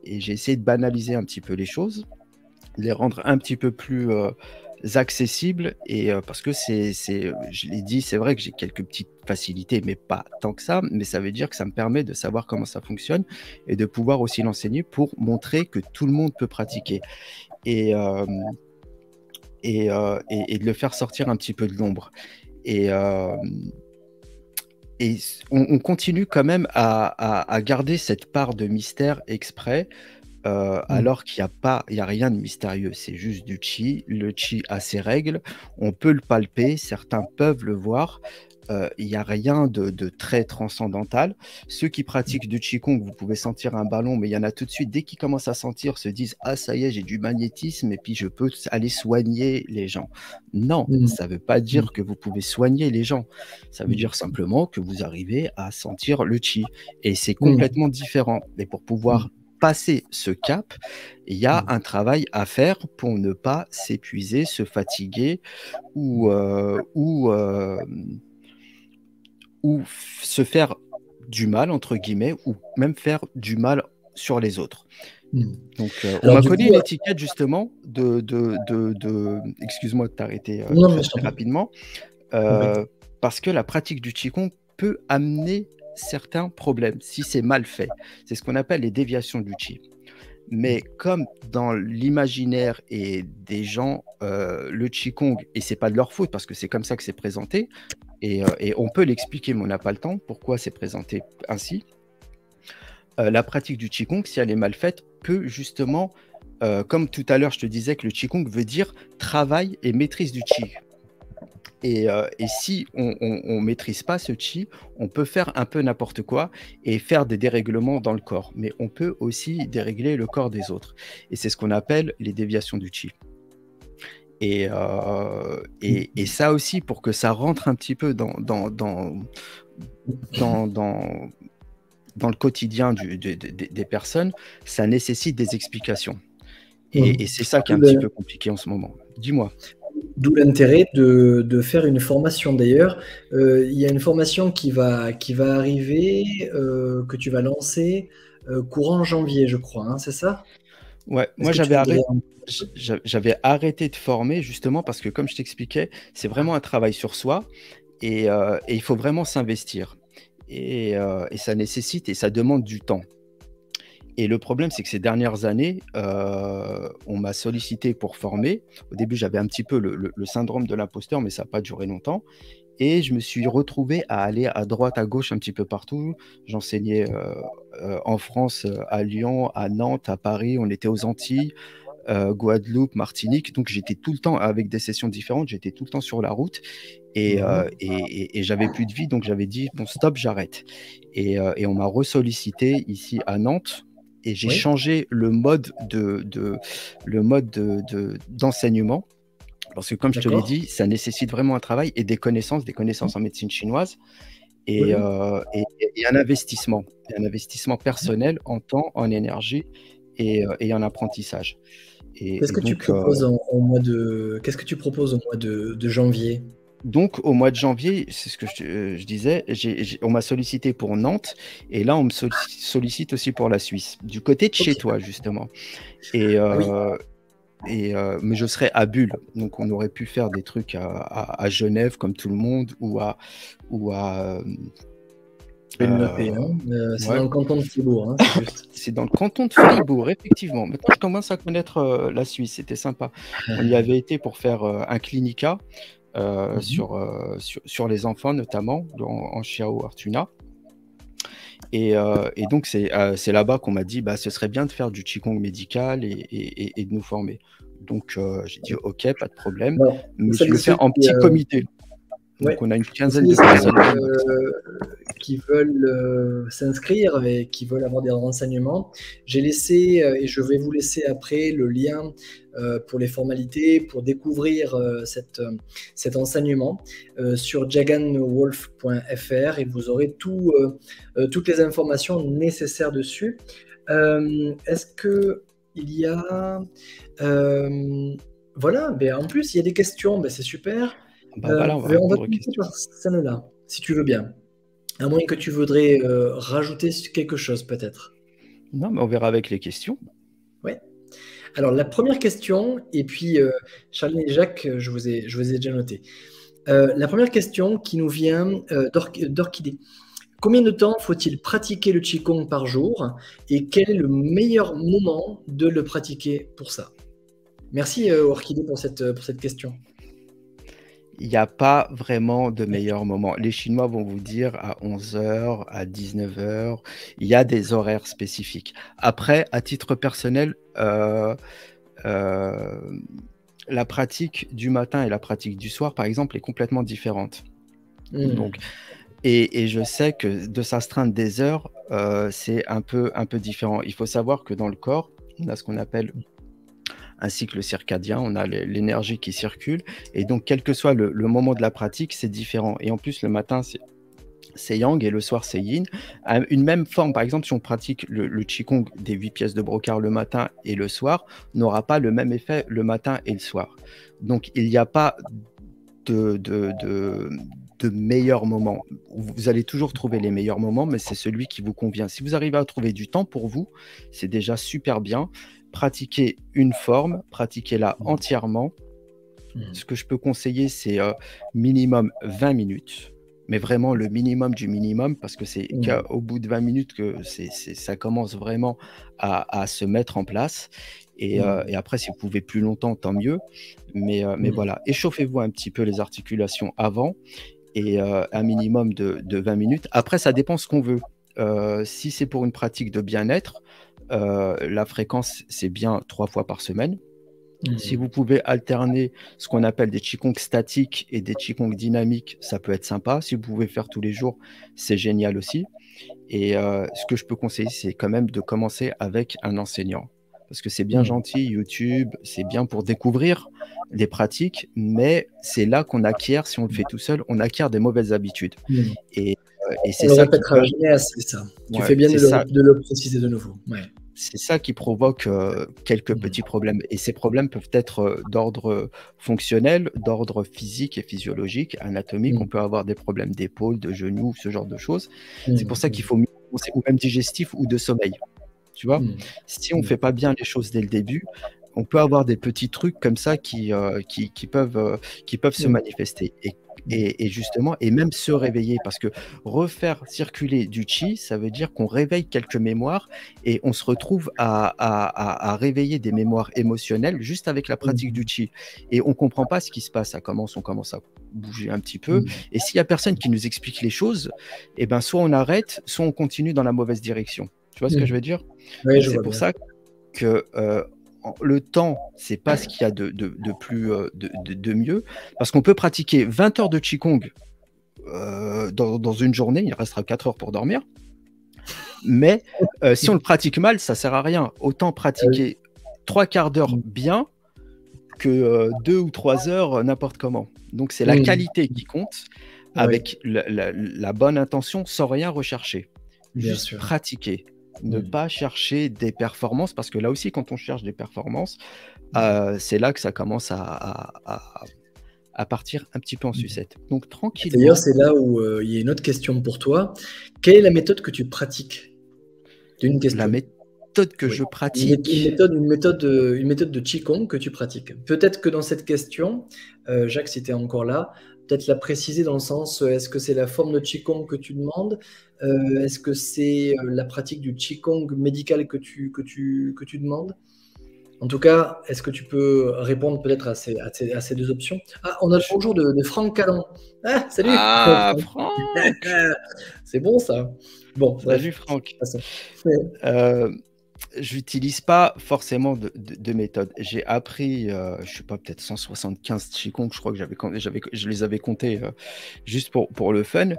j'ai essayé de banaliser un petit peu les choses, les rendre un petit peu plus accessibles. Et parce que je l'ai dit, c'est vrai que j'ai quelques petites facilités, mais pas tant que ça. Mais ça veut dire que ça me permet de savoir comment ça fonctionne et de pouvoir aussi l'enseigner pour montrer que tout le monde peut pratiquer et, et de le faire sortir un petit peu de l'ombre. Et, euh, et on continue quand même à garder cette part de mystère exprès. Hmm. Alors qu'il y a rien de mystérieux, c'est juste du chi. Le chi a ses règles, on peut le palper, certains peuvent le voir. il n'y a rien de très transcendantal. Ceux qui pratiquent du Qigong, vous pouvez sentir un ballon, mais il y en a tout de suite, dès qu'ils commencent à sentir, se disent « Ah, ça y est, j'ai du magnétisme et puis je peux aller soigner les gens. » Non, ça ne veut pas dire que vous pouvez soigner les gens. Ça veut dire simplement que vous arrivez à sentir le Qi. Et c'est complètement différent. Mais pour pouvoir passer ce cap, il y a un travail à faire pour ne pas s'épuiser, se fatiguer ou se faire du mal, entre guillemets, ou même faire du mal sur les autres. Donc, on m'a collé une étiquette justement excuse-moi de t'arrêter très rapidement, parce que la pratique du Qigong peut amener certains problèmes si c'est mal fait. C'est ce qu'on appelle les déviations du Qi. Mais comme dans l'imaginaire et des gens, le Qigong, et c'est pas de leur faute parce que c'est comme ça que c'est présenté, et on peut l'expliquer, mais on n'a pas le temps, pourquoi c'est présenté ainsi. La pratique du Qigong, si elle est mal faite, peut justement, comme tout à l'heure, je te disais que le Qigong veut dire travail et maîtrise du Qi. Et si on ne maîtrise pas ce Qi, on peut faire un peu n'importe quoi et faire des dérèglements dans le corps. Mais on peut aussi dérégler le corps des autres. Et c'est ce qu'on appelle les déviations du Qi. Et ça aussi, pour que ça rentre un petit peu dans le quotidien des personnes, ça nécessite des explications. Et c'est ça qui est un petit peu compliqué en ce moment. Dis-moi. D'où l'intérêt de faire une formation. D'ailleurs, il y a une formation qui va arriver, que tu vas lancer courant janvier, je crois, hein, c'est ça? Ouais, moi j'avais arrêté de former justement parce que, comme je t'expliquais, c'est vraiment un travail sur soi et il faut vraiment s'investir. Et ça nécessite et ça demande du temps. Et le problème, c'est que ces dernières années, on m'a sollicité pour former. Au début, j'avais un petit peu le syndrome de l'imposteur, mais ça n'a pas duré longtemps. Et je me suis retrouvé à aller à droite, à gauche, un petit peu partout. J'enseignais en France, à Lyon, à Nantes, à Paris. On était aux Antilles, Guadeloupe, Martinique. Donc, j'étais tout le temps avec des sessions différentes. J'étais tout le temps sur la route. Et j'avais plus de vie. Donc, j'avais dit, bon, stop, j'arrête. Et on m'a ressollicité ici à Nantes. Et j'ai changé le mode d'enseignement. Parce que, comme je te l'ai dit, ça nécessite vraiment un travail et des connaissances en médecine chinoise et un investissement personnel en temps, en énergie et en apprentissage. Qu'est-ce que tu proposes au mois de janvier? Donc, au mois de janvier, c'est ce que je disais, on m'a sollicité pour Nantes et là, on me sollicite aussi pour la Suisse, du côté de chez toi, justement. Mais je serais à Bulle, donc on aurait pu faire des trucs à Genève comme tout le monde ou à c'est dans le canton de Fribourg, hein, c'est juste. C'est dans le canton de Fribourg, effectivement. Maintenant, je commence à connaître la Suisse, c'était sympa. On y avait été pour faire un clinica sur les enfants, notamment en Chiao Artuna. Et donc, c'est là-bas qu'on m'a dit ce serait bien de faire du Qigong médical et de nous former. Donc, j'ai dit OK, pas de problème. Alors, mais je le fais en petit comité. Donc, on a une quinzaine de personnes qui veulent s'inscrire et qui veulent avoir des renseignements. J'ai laissé, et je vais vous laisser après, le lien pour les formalités, pour découvrir cet enseignement sur jaganwolf.fr et vous aurez toutes les informations nécessaires dessus. Est-ce qu'il y a... voilà, en plus, il y a des questions, c'est super. Voilà, on va commencer par celle-là, si tu veux bien. À moins que tu voudrais rajouter quelque chose, peut-être. Non, mais on verra avec les questions. Oui. Alors, la première question, et puis Charline et Jacques, je vous ai déjà noté. La première question qui nous vient d'Orchidée. Combien de temps faut-il pratiquer le Qigong par jour et quel est le meilleur moment de le pratiquer pour ça? Merci Orchidée pour cette question. Il n'y a pas vraiment de meilleur moment. Les Chinois vont vous dire à 11h, à 19h. Il y a des horaires spécifiques. Après, à titre personnel, la pratique du matin et la pratique du soir, par exemple, est complètement différente. Donc, et je sais que de s'astreindre des heures, c'est un peu différent. Il faut savoir que dans le corps, on a ce qu'on appelle un cycle circadien, on a l'énergie qui circule, et donc quel que soit le moment de la pratique, c'est différent. Et en plus, le matin, c'est yang et le soir c'est yin. Une même forme, par exemple, si on pratique le qigong des 8 pièces de brocart le matin et le soir, n'aura pas le même effet le matin et le soir. Donc il n'y a pas de meilleurs moments. Vous allez toujours trouver les meilleurs moments, mais c'est celui qui vous convient. Si vous arrivez à trouver du temps pour vous, c'est déjà super bien. Pratiquez une forme, pratiquez-la entièrement. Ce que je peux conseiller, c'est minimum 20 minutes. Mais vraiment le minimum du minimum, parce que c'est qu'au bout de 20 minutes que ça commence vraiment à se mettre en place. Et après, si vous pouvez plus longtemps, tant mieux. Mais voilà, échauffez-vous un petit peu les articulations avant, et un minimum de 20 minutes. Après, ça dépend ce qu'on veut. Si c'est pour une pratique de bien-être, la fréquence, c'est bien 3 fois par semaine. Si vous pouvez alterner ce qu'on appelle des qigong statiques et des qigong dynamiques, ça peut être sympa. Si vous pouvez faire tous les jours, c'est génial aussi. Et ce que je peux conseiller, c'est quand même de commencer avec un enseignant. Parce que c'est bien gentil, YouTube, c'est bien pour découvrir des pratiques, mais c'est là qu'on acquiert, si on le fait tout seul, on acquiert des mauvaises habitudes. Et c'est ça qui peut... jamais assez, ça. Tu fais bien de le préciser de nouveau. Ouais. C'est ça qui provoque quelques petits problèmes. Et ces problèmes peuvent être d'ordre fonctionnel, d'ordre physique et physiologique, anatomique. On peut avoir des problèmes d'épaule, de genoux, ce genre de choses. C'est pour ça qu'il faut mieux penser, ou même digestif ou de sommeil. Tu vois, si on ne fait pas bien les choses dès le début, on peut avoir des petits trucs comme ça qui peuvent se manifester. Et justement, et même se réveiller, parce que refaire circuler du chi, ça veut dire qu'on réveille quelques mémoires, et on se retrouve à réveiller des mémoires émotionnelles juste avec la pratique du chi. Et on ne comprend pas ce qui se passe, on commence à bouger un petit peu, et s'il n'y a personne qui nous explique les choses, eh ben, soit on arrête, soit on continue dans la mauvaise direction. Tu vois ce que je veux dire? Oui, c'est pour ça que le temps, c'est pas ce qu'il y a de mieux, parce qu'on peut pratiquer 20 heures de qigong dans une journée, il restera 4 heures pour dormir, mais si on le pratique mal, ça sert à rien. Autant pratiquer 3 quarts d'heure bien que 2 ou 3 heures n'importe comment. Donc c'est la qualité qui compte, avec la bonne intention, sans rien rechercher. Juste pratiquer. Ne pas chercher des performances, parce que là aussi, quand on cherche des performances, c'est là que ça commence à partir un petit peu en sucette. Donc tranquillement. D'ailleurs, c'est là où il y a une autre question pour toi. Quelle est la méthode que tu pratiques? D'une question. La méthode que je pratique. Une méthode de qigong que tu pratiques. Peut-être que dans cette question, Jacques, si tu es encore là, peut-être la préciser dans le sens, est-ce que c'est la forme de qigong que tu demandes? Est-ce que c'est la pratique du qigong médical que tu demandes? En tout cas, est-ce que tu peux répondre peut-être à ces deux options? Ah, on a le bonjour de Franck Callan. Ah, salut! Ah, Franck! C'est bon, ça. Bon, salut, Franck. J'utilise pas forcément de méthode. J'ai appris, je sais pas, peut-être 175 qigong, je crois que je les avais comptés juste pour le fun.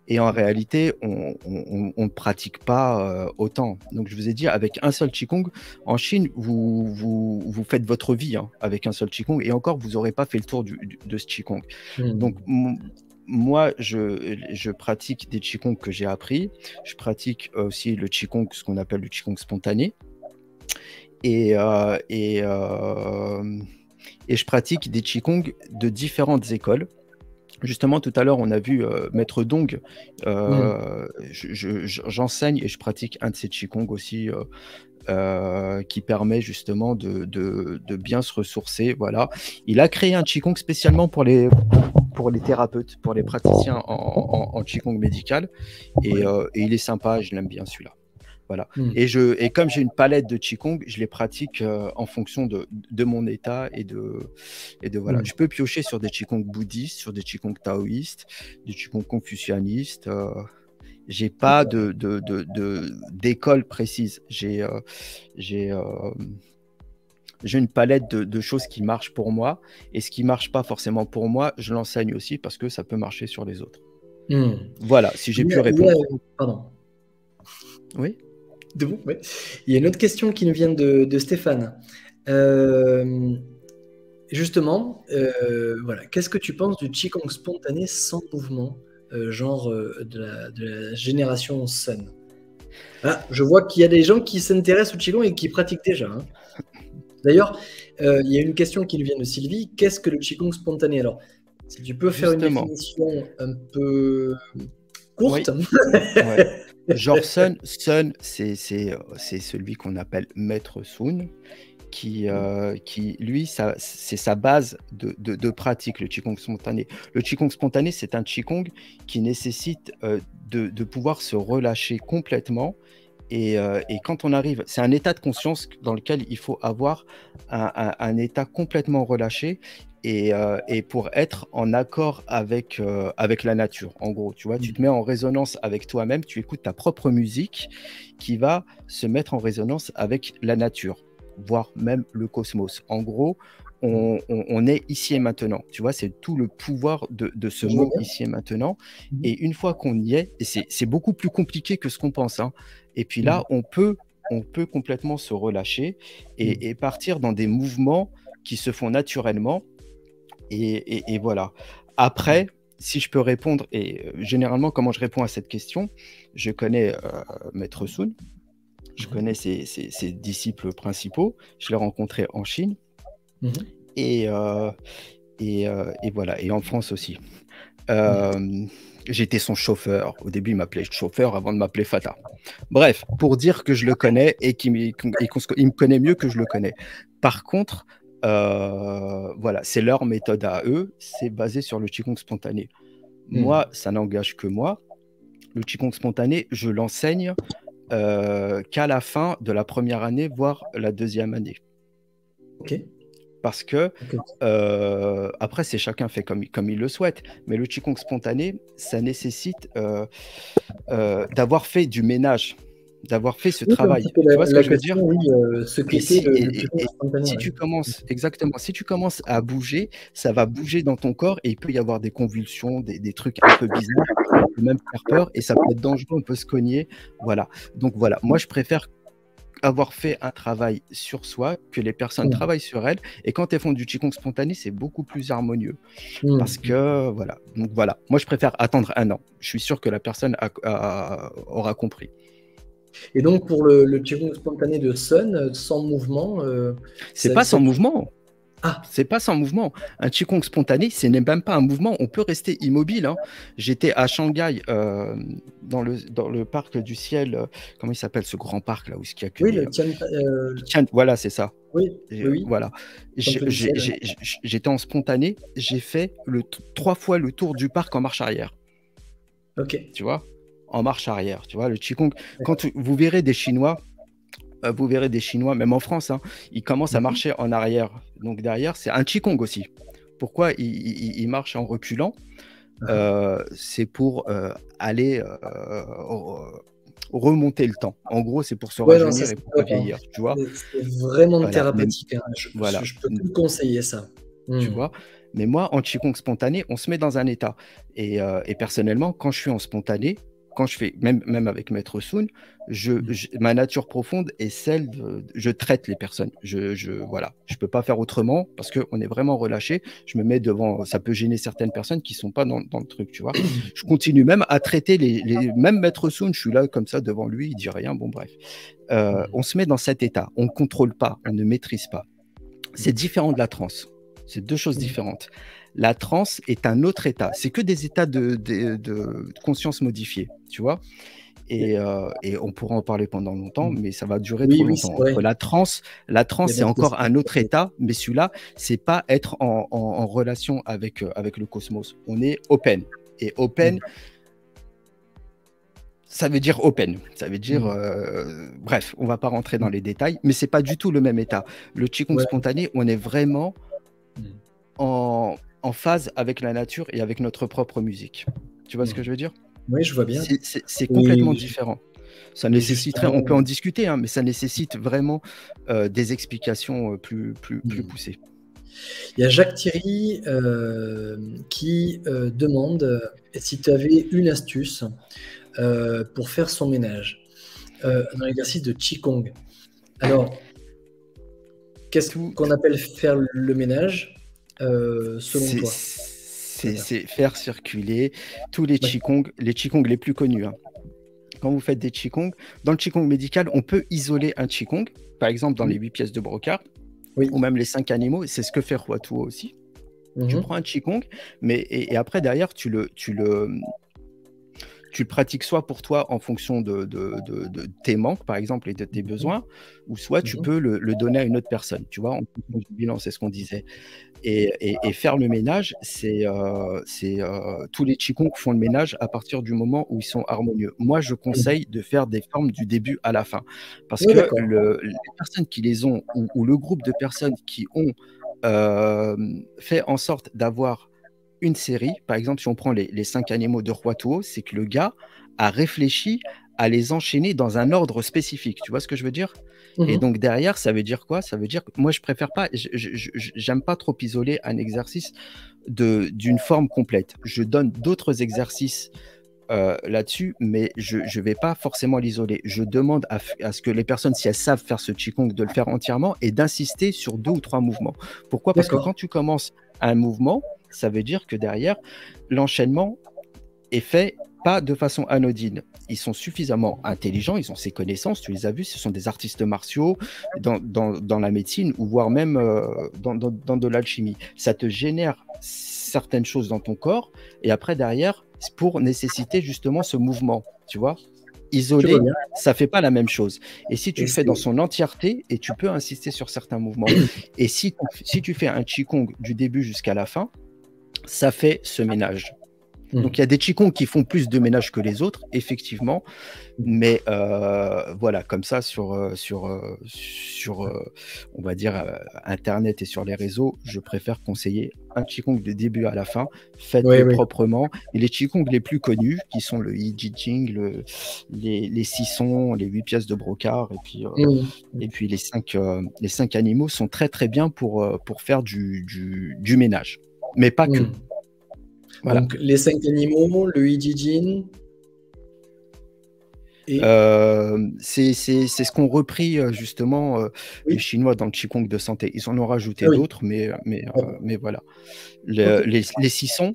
Et en réalité, on ne pratique pas autant. Donc, je vous ai dit, avec un seul qigong, en Chine, vous faites votre vie avec un seul qigong. Et encore, vous n'aurez pas fait le tour de ce qigong. Donc, moi, je pratique des qigong que j'ai appris. Je pratique aussi le qigong, ce qu'on appelle le qigong spontané. Et je pratique des qigong de différentes écoles. Justement, tout à l'heure, on a vu Maître Dong. J'enseigne et je pratique un de ces qigong aussi, qui permet justement de bien se ressourcer. Voilà. Il a créé un qigong spécialement pour les thérapeutes, pour les praticiens en qigong médical. Et il est sympa, je l'aime bien celui-là. Voilà. Et comme j'ai une palette de qigong, je les pratique en fonction de mon état et de voilà. Je peux piocher sur des qigong bouddhistes, sur des qigong taoïstes, des qigong confucianistes. J'ai pas d'école précise. J'ai une palette de choses qui marchent pour moi, et ce qui marche pas forcément pour moi, je l'enseigne aussi parce que ça peut marcher sur les autres. Voilà, si j'ai pu répondre. Pardon. Oui. De bon, ouais. Il y a une autre question qui nous vient de Stéphane. Justement, voilà. Qu'est-ce que tu penses du Qigong spontané sans mouvement, genre de la génération Sun? Ah, je vois qu'il y a des gens qui s'intéressent au Qigong et qui pratiquent déjà. Hein. D'ailleurs, il y a une question qui nous vient de Sylvie. Qu'est-ce que le Qigong spontané? Alors, si tu peux faire une définition un peu courte. Oui. Ouais. Genre Sun, c'est celui qu'on appelle Maître Sun, qui lui, c'est sa base de pratique, le Qigong spontané. Le Qigong spontané, c'est un Qigong qui nécessite de pouvoir se relâcher complètement. Et quand on arrive, c'est un état de conscience dans lequel il faut avoir un état complètement relâché et pour être en accord avec la nature. En gros, tu vois, tu te mets en résonance avec toi-même, tu écoutes ta propre musique qui va se mettre en résonance avec la nature, voire même le cosmos. En gros, on est ici et maintenant. Tu vois, c'est tout le pouvoir de ce mot ici et maintenant. Et une fois qu'on y est, et c'est beaucoup plus compliqué que ce qu'on pense, hein. Et puis là, on peut complètement se relâcher et partir dans des mouvements qui se font naturellement. Et voilà. Après, si je peux répondre, et généralement, comment je réponds à cette question, je connais Maître Sun, je connais ses disciples principaux, je l'ai rencontré en Chine, et voilà, et en France aussi. J'étais son chauffeur. Au début, il m'appelait chauffeur avant de m'appeler Fata. Bref, pour dire que je le connais et qu'il me connaît mieux que je le connais. Par contre, voilà, c'est leur méthode à eux. C'est basé sur le Qigong spontané. Moi, ça n'engage que moi. Le Qigong spontané, je l'enseigne qu'à la fin de la première année, voire la deuxième année. Ok. Parce que, après, c'est chacun fait comme il le souhaite. Mais le Qigong spontané, ça nécessite d'avoir fait du ménage, d'avoir fait ce travail. Tu vois ce que je veux dire? Si tu commences, exactement, si tu commences à bouger, ça va bouger dans ton corps et il peut y avoir des convulsions, des trucs un peu bizarres, ça peut même faire peur et ça peut être dangereux, on peut se cogner. Voilà. Donc voilà, moi je préfère avoir fait un travail sur soi, que les personnes travaillent sur elles, et quand elles font du Qigong spontané, c'est beaucoup plus harmonieux. Parce que, voilà. Donc voilà, moi je préfère attendre 1 an. Je suis sûr que la personne aura compris. Et donc pour le Qigong spontané de Sun, sans mouvement... c'est pas sans mouvement. Ah. C'est pas sans mouvement. Un Qigong spontané, ce n'est même pas un mouvement. On peut rester immobile. Hein. J'étais à Shanghai, dans le parc du ciel. Comment il s'appelle ce grand parc là où il y a que le Tian, voilà, c'est ça. Oui. Voilà. J'étais en spontané. J'ai fait 3 fois le tour du parc en marche arrière. Ok. Tu vois, en marche arrière. Tu vois, le Qigong. Quand vous verrez des Chinois. Vous verrez des Chinois, même en France, hein, ils commencent à marcher en arrière. Donc derrière, c'est un Qigong aussi. Pourquoi ils marchent en reculant? C'est pour aller remonter le temps. En gros, c'est pour se rajeunir et pour pas vieillir. Tu vois, c'est vraiment thérapeutique. Hein. Je peux te conseiller ça. Tu vois. Mais moi, en Qigong spontané, on se met dans un état. Et personnellement, quand je suis en spontané, quand je fais, même avec Maître Sun, ma nature profonde est celle je traite les personnes. Voilà, je peux pas faire autrement parce qu'on est vraiment relâché. Je me mets devant, ça peut gêner certaines personnes qui sont pas dans le truc, tu vois. Je continue même à traiter même Maître Sun, je suis là comme ça devant lui, il dit rien, bon bref. On se met dans cet état, on ne contrôle pas, on ne maîtrise pas. C'est différent de la transe. C'est 2 choses différentes. La transe est un autre état. C'est que des états de conscience modifiés, tu vois. Et on pourra en parler pendant longtemps, mais ça va durer trop longtemps. La transe, c'est encore un autre état, mais celui-là, c'est pas être en relation avec le cosmos. On est open. Et open, ça veut dire open. Ça veut dire, bref, on va pas rentrer dans les détails, mais c'est pas du tout le même état. Le Qigong spontané, on est vraiment en phase avec la nature et avec notre propre musique. Tu vois ce que je veux dire? Oui, je vois bien. C'est complètement différent. Ça nécessiterait, on peut en discuter, hein, mais ça nécessite vraiment des explications plus poussées. Il y a Jacques Thierry qui demande si tu avais une astuce pour faire son ménage dans l'exercice de Qigong. Alors, qu'est-ce qu'on appelle faire le ménage selon toi? C'est faire circuler tous les Qigong les plus connus. Hein. Quand vous faites des Qigong, dans le Qigong médical, on peut isoler un Qigong, par exemple dans les 8 pièces de Brocard, ou même les 5 animaux, c'est ce que fait Huatuo aussi. Tu prends un Qigong, et après, derrière, tu le pratiques soit pour toi en fonction de tes manques, par exemple, et de tes besoins, ou soit tu peux le donner à une autre personne, tu vois, en fonction du bilan, c'est ce qu'on disait. Et faire le ménage, c'est tous les Qigong font le ménage à partir du moment où ils sont harmonieux. Moi, je conseille de faire des formes du début à la fin, parce que les personnes qui les ont, ou le groupe de personnes qui ont fait en sorte d'avoir une série, par exemple, si on prend les 5 animaux de Huatuo, c'est que le gars a réfléchi à les enchaîner dans un ordre spécifique. Tu vois ce que je veux dire? Et donc derrière, ça veut dire quoi? Ça veut dire que moi, je préfère pas, j'aime pas trop isoler un exercice d'une forme complète. Je donne d'autres exercices là-dessus, mais je ne vais pas forcément l'isoler. Je demande à ce que les personnes, si elles savent faire ce Qigong, de le faire entièrement et d'insister sur 2 ou 3 mouvements. Pourquoi? Parce que quand tu commences un mouvement, ça veut dire que derrière, l'enchaînement est fait pas de façon anodine. Ils sont suffisamment intelligents, ils ont ces connaissances, tu les as vus, ce sont des artistes martiaux dans la médecine ou voire même dans de l'alchimie. Ça te génère certaines choses dans ton corps et après derrière, pour nécessiter justement ce mouvement, tu vois. Isolé, ça fait pas la même chose. Et si tu le fais dans son entièreté, et tu peux insister sur certains mouvements, et si tu fais un Qigong du début jusqu'à la fin, ça fait ce ménage. Donc il y a des Qigong qui font plus de ménage que les autres, effectivement, mais voilà, comme ça sur on va dire Internet et sur les réseaux, je préfère conseiller un Qigong de début à la fin, faites-le proprement. Et les Qigong les plus connus, qui sont le I Ching, les 6 sons, les 8 pièces de Brocard, et puis les 5 animaux sont très très bien pour faire du ménage, mais pas que. Voilà. Donc, les 5 animaux, le Hijijin. C'est ce qu'ont repris justement les Chinois dans le Qigong de santé. Ils en ont rajouté d'autres, mais voilà. Les 6 sons,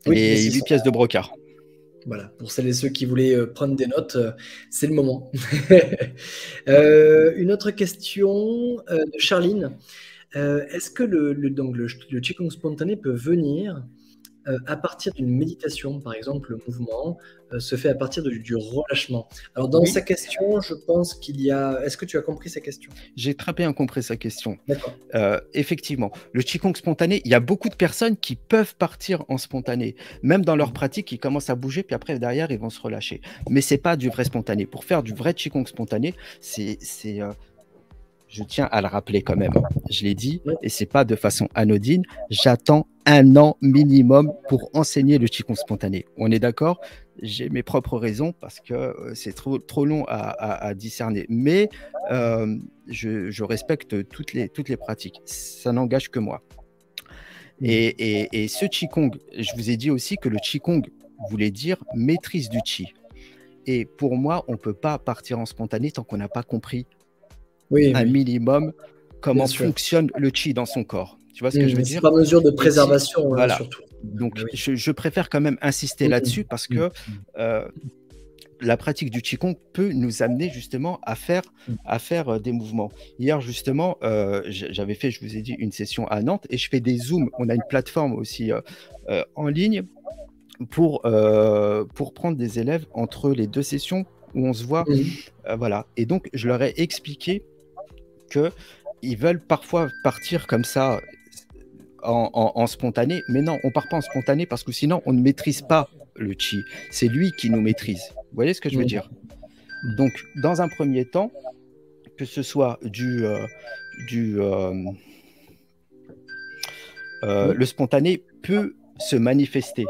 les 8 pièces de Brocard. Voilà, pour celles et ceux qui voulaient prendre des notes, c'est le moment. Une autre question de Charline. Est-ce que le Qigong spontané peut venir à partir d'une méditation, par exemple, le mouvement se fait à partir du relâchement. Alors, dans sa question, je pense qu'il y a... Est-ce que tu as compris sa question? J'ai très bien compris sa question. D'accord. Effectivement, le Qigong spontané, il y a beaucoup de personnes qui peuvent partir en spontané. Même dans leur pratique, ils commencent à bouger, puis après, derrière, ils vont se relâcher. Mais ce n'est pas du vrai spontané. Pour faire du vrai Qigong spontané, je tiens à le rappeler quand même, je l'ai dit, et ce n'est pas de façon anodine, j'attends 1 an minimum pour enseigner le Qigong spontané. On est d'accord? J'ai mes propres raisons parce que c'est trop long à discerner, mais je respecte toutes les pratiques, ça n'engage que moi. Et ce Qigong, je vous ai dit aussi que le Qigong voulait dire maîtrise du Qi. Et pour moi, on ne peut pas partir en spontané tant qu'on n'a pas compris un minimum comment fonctionne le Qi dans son corps. Tu vois ce que je veux dire? C'est pas mesure de préservation, voilà. Surtout. Donc, je préfère quand même insister là-dessus parce que la pratique du Qigong peut nous amener justement à faire des mouvements. Hier, justement, j'avais fait, je vous ai dit, une session à Nantes et je fais des zooms. On a une plateforme aussi en ligne pour prendre des élèves entre les 2 sessions où on se voit. Voilà. Et donc, je leur ai expliqué qu'ils veulent parfois partir comme ça en spontané, mais non, on ne part pas en spontané parce que sinon, on ne maîtrise pas le Qi. C'est lui qui nous maîtrise. Vous voyez ce que je veux dire? Donc, dans un premier temps, que ce soit le spontané peut se manifester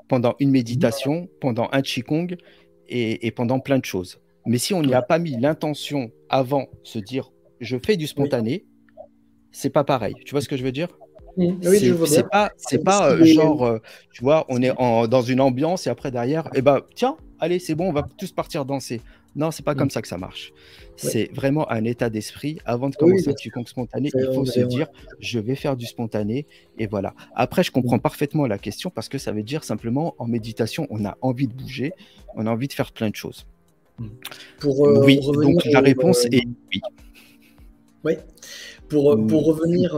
pendant une méditation, pendant un Qigong et pendant plein de choses. Mais si on n'y a pas mis l'intention avant, se dire je fais du spontané, c'est pas pareil. Tu vois ce que je veux dire? Oui, je vois bien. C'est pas genre, tu vois, on est dans une ambiance et après derrière, tiens, allez, c'est bon, on va tous partir danser. Non, c'est pas comme ça que ça marche. C'est vraiment un état d'esprit. Avant de commencer un Qigong spontané, il faut se dire, je vais faire du spontané et voilà. Après, je comprends parfaitement la question parce que ça veut dire simplement, en méditation, on a envie de bouger, on a envie de faire plein de choses. Oui, donc la réponse est oui. Oui. Pour revenir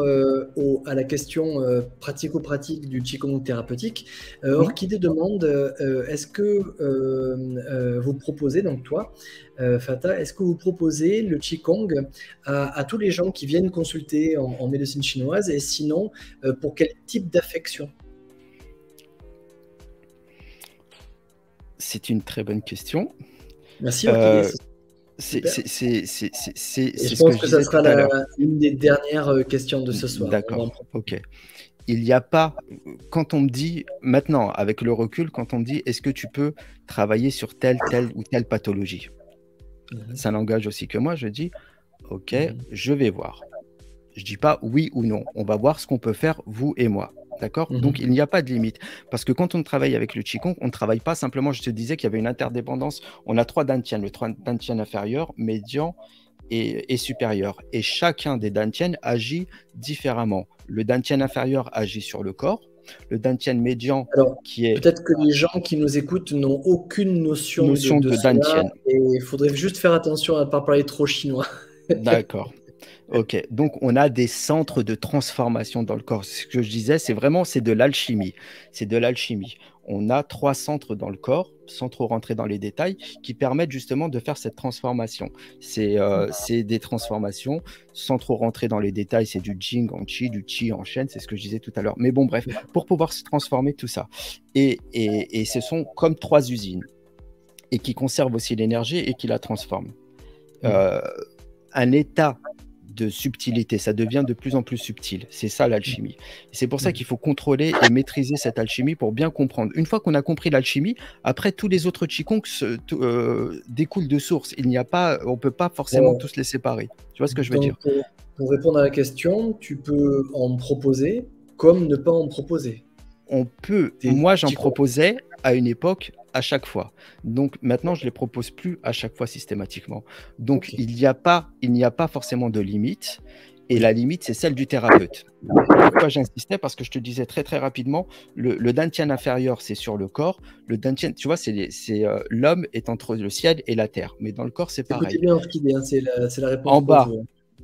à la question pratico-pratique du Qigong thérapeutique, Orchidée demande est-ce que vous proposez, donc toi, Fata, est-ce que vous proposez le Qigong à tous les gens qui viennent consulter en médecine chinoise, et sinon, pour quel type d'affection? C'est une très bonne question. Merci, Orchidée. Je pense que ça sera une des dernières questions de ce soir. D'accord, ok. Il n'y a pas, quand on me dit, maintenant, avec le recul, quand on me dit, est-ce que tu peux travailler sur telle ou telle pathologie? Ça n'engage aussi que moi, je dis, ok, je vais voir. Je dis pas oui ou non, on va voir ce qu'on peut faire, vous et moi. D'accord? Donc, il n'y a pas de limite. Parce que quand on travaille avec le Qigong, on ne travaille pas simplement, je te disais qu'il y avait une interdépendance. On a 3 dantians, le dantian inférieur, médian et supérieur. Et chacun des dantians agit différemment. Le dantian inférieur agit sur le corps. Le dantian médian, qui est... Peut-être que les gens qui nous écoutent n'ont aucune notion de dantian. Et il faudrait juste faire attention à ne pas parler trop chinois. D'accord. Ok, donc on a des centres de transformation dans le corps. Ce que je disais, c'est de l'alchimie. C'est de l'alchimie. On a 3 centres dans le corps, sans trop rentrer dans les détails, qui permettent justement de faire cette transformation. C'est des transformations, sans trop rentrer dans les détails, c'est du Jing en Qi, du Qi en Shen, c'est ce que je disais tout à l'heure. Mais bon, bref, pour pouvoir se transformer tout ça. Et ce sont comme 3 usines, et qui conservent aussi l'énergie et qui la transforment. Un état de subtilité, ça devient de plus en plus subtil. C'est ça l'alchimie. C'est pour ça qu'il faut contrôler et maîtriser cette alchimie pour bien comprendre. Une fois qu'on a compris l'alchimie, après tous les autres Qigong découlent de source. On ne peut pas forcément tous les séparer. Tu vois ce que je veux dire? Pour répondre à la question, tu peux en proposer comme ne pas en proposer. On peut. Moi, j'en proposais à une époque à chaque fois. Donc maintenant, je ne les propose plus à chaque fois systématiquement. Donc il n'y a pas forcément de limite. Et la limite, c'est celle du thérapeute. Pourquoi j'insistais? Parce que je te disais très très rapidement, le dantian inférieur, c'est sur le corps. Le dantian, tu vois, l'homme est entre le ciel et la terre. Mais dans le corps, c'est pareil. C'est la réponse.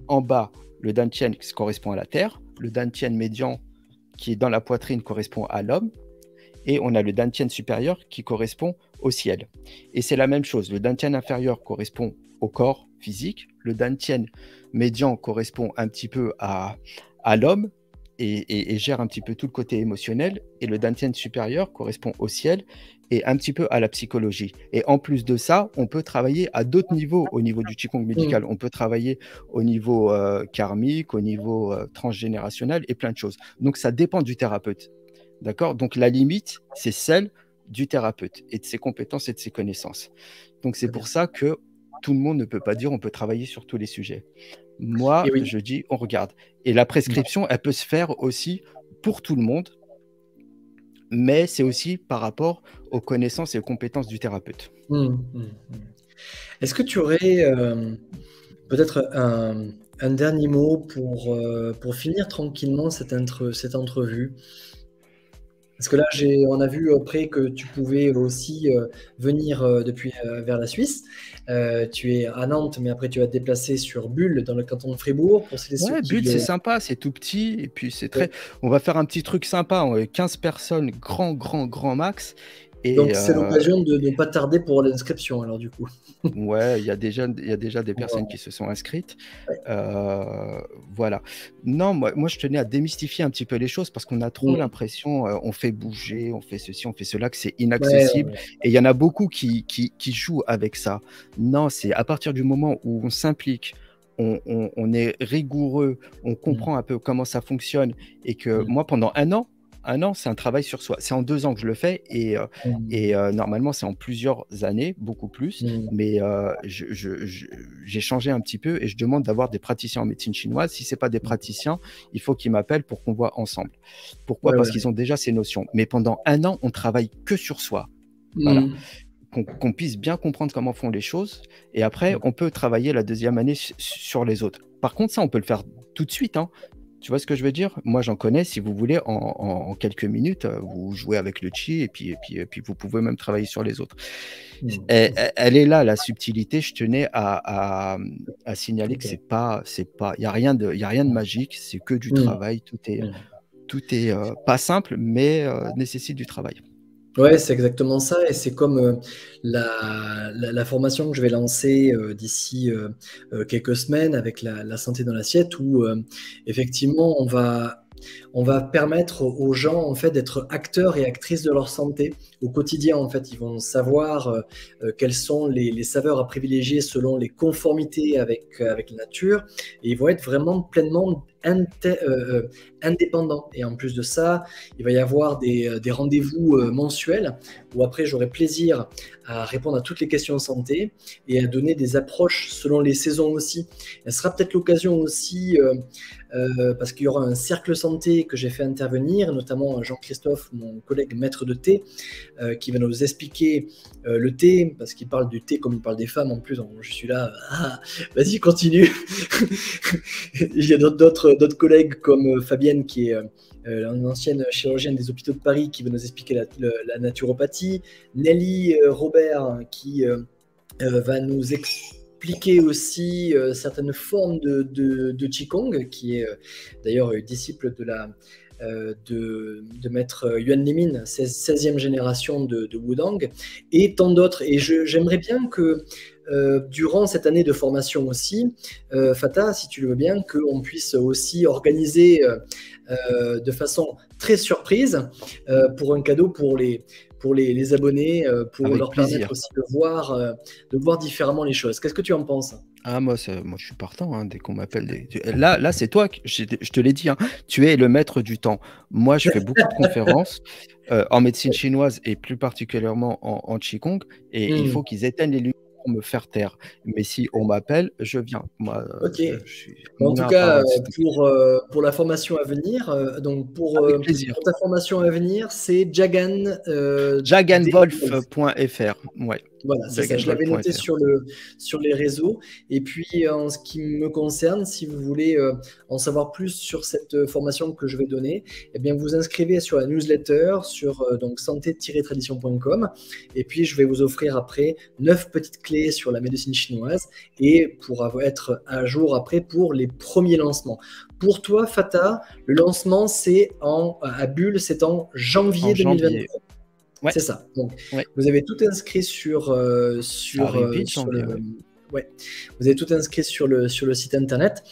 En bas, le dantian correspond à la terre. Le dantian médian qui est dans la poitrine correspond à l'homme. Et on a le dantian supérieur qui correspond au ciel. Et c'est la même chose. Le dantian inférieur correspond au corps physique. Le dantian médian correspond un petit peu à l'homme et gère un petit peu tout le côté émotionnel. Et le dantian supérieur correspond au ciel et un petit peu à la psychologie. Et en plus de ça, on peut travailler à d'autres niveaux au niveau du Qigong médical. On peut travailler au niveau karmique, au niveau transgénérationnel et plein de choses. Donc ça dépend du thérapeute. D'accord? Donc la limite, c'est celle du thérapeute et de ses compétences et de ses connaissances. Donc c'est pour ça que tout le monde ne peut pas dire on peut travailler sur tous les sujets. Moi, je dis on regarde. Et la prescription, elle peut se faire aussi pour tout le monde, mais c'est aussi par rapport aux connaissances et aux compétences du thérapeute. Est-ce que tu aurais peut-être un dernier mot pour finir tranquillement cette entrevue? Parce que là, on a vu après que tu pouvais aussi venir depuis vers la Suisse. Tu es à Nantes, mais après tu vas te déplacer sur Bulle, dans le canton de Fribourg. Bulle, c'est sympa, c'est tout petit. Et puis c'est très. On va faire un petit truc sympa. 15 personnes, grand max. Et donc c'est l'occasion de ne pas tarder pour l'inscription, alors du coup. Ouais, il y a déjà des personnes qui se sont inscrites. Voilà. Non, moi, je tenais à démystifier un petit peu les choses parce qu'on a trop l'impression, on fait bouger, on fait ceci, on fait cela, que c'est inaccessible. Et il y en a beaucoup qui jouent avec ça. Non, c'est à partir du moment où on s'implique, on est rigoureux, on comprend un peu comment ça fonctionne et que moi, pendant un an, un an, c'est un travail sur soi. C'est en 2 ans que je le fais et normalement, c'est en plusieurs années, beaucoup plus. Mais j'ai changé un petit peu et je demande d'avoir des praticiens en médecine chinoise. Si ce n'est pas des praticiens, il faut qu'ils m'appellent pour qu'on voit ensemble. Pourquoi? Parce qu'ils ont déjà ces notions. Mais pendant un an, on travaille que sur soi. Voilà. Qu'on puisse bien comprendre comment font les choses. Et après, on peut travailler la deuxième année sur les autres. Par contre, ça, on peut le faire tout de suite, hein. Tu vois ce que je veux dire? Moi, j'en connais, si vous voulez, en quelques minutes, vous jouez avec le chi et puis vous pouvez même travailler sur les autres. Elle est là, la subtilité. Je tenais à signaler que c'est pas, il n'y a rien de magique, c'est que du travail. Tout est pas simple, mais nécessite du travail. Ouais, c'est exactement ça. Et c'est comme la formation que je vais lancer d'ici quelques semaines avec la santé dans l'assiette, où effectivement, on va permettre aux gens en fait d'être acteurs et actrices de leur santé au quotidien. En fait, ils vont savoir quelles sont les saveurs à privilégier selon les conformités avec la nature, et ils vont être vraiment pleinement indépendants. Et en plus de ça, il va y avoir des rendez-vous mensuels où après j'aurai plaisir à répondre à toutes les questions de santé et à donner des approches selon les saisons aussi. Elle sera peut-être l'occasion aussi, parce qu'il y aura un cercle santé que j'ai fait intervenir, notamment Jean-Christophe, mon collègue maître de thé, qui va nous expliquer le thé, parce qu'il parle du thé comme il parle des femmes en plus. Donc je suis là, vas-y, continue. Il y a d'autres collègues comme Fabienne, qui est une ancienne chirurgienne des hôpitaux de Paris, qui va nous expliquer la naturopathie. Nelly Robert, qui va nous expliquer aussi certaines formes de Qigong, qui est d'ailleurs disciple de maître Yuan Limin, 16e génération de Wudang, et tant d'autres. Et j'aimerais bien que durant cette année de formation aussi, Fatah, si tu le veux bien, qu'on puisse aussi organiser de façon très surprise pour un cadeau pour les abonnés, pour Avec leur plaisir. permettre aussi de voir différemment les choses. Qu'est-ce que tu en penses? Ah, moi, je suis partant, hein, dès qu'on m'appelle. Là, c'est toi, je te l'ai dit, hein, tu es le maître du temps. Moi, je fais beaucoup de conférences en médecine chinoise et plus particulièrement en Qigong, et il faut qu'ils éteignent les lumières pour me faire taire. Mais si on m'appelle, je viens. Moi, Ok. je En mon tout art cas, parole, pour la formation à venir, donc avec plaisir. pour ta formation à venir, c'est Jagan. Jaganwolf.fr. Ouais. Voilà, c'est ça. Je l'avais noté sur les réseaux. Et puis, en ce qui me concerne, si vous voulez en savoir plus sur cette formation que je vais donner, eh bien, vous inscrivez sur la newsletter sur donc santé-tradition.com. Et puis, je vais vous offrir après 9 petites clés sur la médecine chinoise, et pour être à jour après pour les premiers lancements. Pour toi, Fatah, le lancement, à Bulle, c'est en janvier 2023. Ouais. C'est ça. Donc, ouais. Vous avez tout inscrit sur le. Ouais. Vous avez tout inscrit sur le site internet.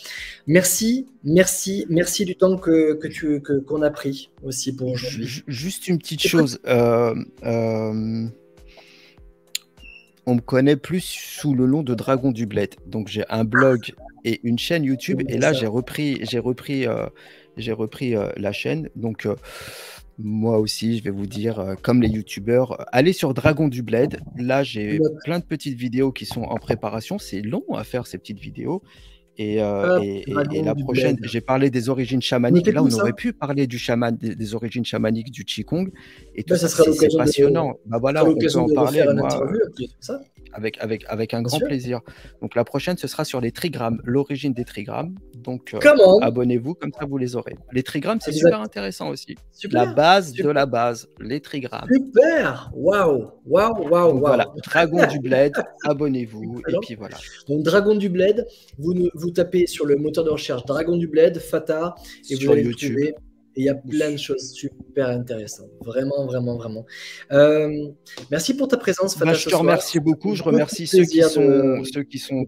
Merci du temps qu'on a pris aussi pour aujourd'hui. Juste une petite chose. On me connaît plus sous le nom de Dragon du Bled. Donc j'ai un blog et une chaîne YouTube. Et là, j'ai repris la chaîne. Donc moi aussi, je vais vous dire, comme les youtubeurs, allez sur Dragon du Bled. Là, j'ai plein de petites vidéos qui sont en préparation. C'est long à faire ces petites vidéos. Et la prochaine, j'ai parlé des origines chamaniques. Et là, on aurait pu parler du chaman, des origines chamaniques, du Qigong. Et tout ça, c'est passionnant. Voilà, on peut en parler, moi, avec un grand plaisir. Donc, la prochaine, ce sera sur les trigrammes, l'origine des trigrammes. Donc, abonnez-vous, comme ça, vous les aurez. Les trigrammes, c'est super intéressant aussi. La base de la base, les trigrammes. Super. Waouh. Voilà, Dragon du Bled, abonnez-vous. Et puis voilà. Donc, Dragon du Bled, vous tapez sur le moteur de recherche Dragon du Bled, Fatah, et sur vous allez YouTube. Trouver. Et il y a plein de choses super intéressantes. Vraiment. Merci pour ta présence, Fatah. Je te remercie beaucoup. Je remercie ceux qui sont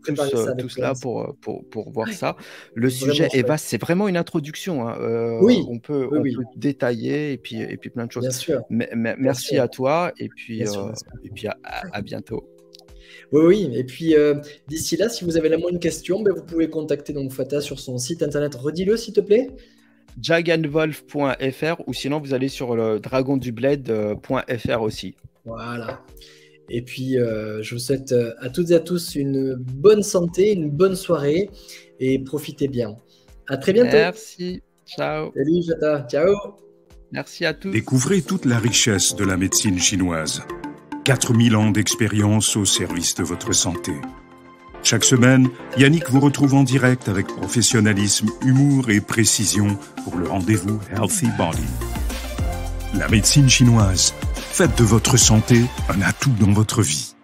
tous là pour voir ça. Le sujet est vaste. C'est vraiment une introduction. Hein. On peut détailler et puis plein de choses. Bien sûr. Merci à toi et puis à bientôt. Oui. Et puis d'ici là, si vous avez la moindre question, vous pouvez contacter donc Fatah sur son site internet. Redis-le, s'il te plaît. jaganvolf.fr ou sinon vous allez sur le dragondubled.fr aussi. Voilà. Et puis, je vous souhaite à toutes et à tous une bonne santé, une bonne soirée et profitez bien. À très bientôt. Merci. Ciao. Salut, Jata. Ciao. Merci à tous. Découvrez toute la richesse de la médecine chinoise. 4000 ans d'expérience au service de votre santé. Chaque semaine, Yannick vous retrouve en direct avec professionnalisme, humour et précision pour le rendez-vous Healthy Body. La médecine chinoise, faites de votre santé un atout dans votre vie.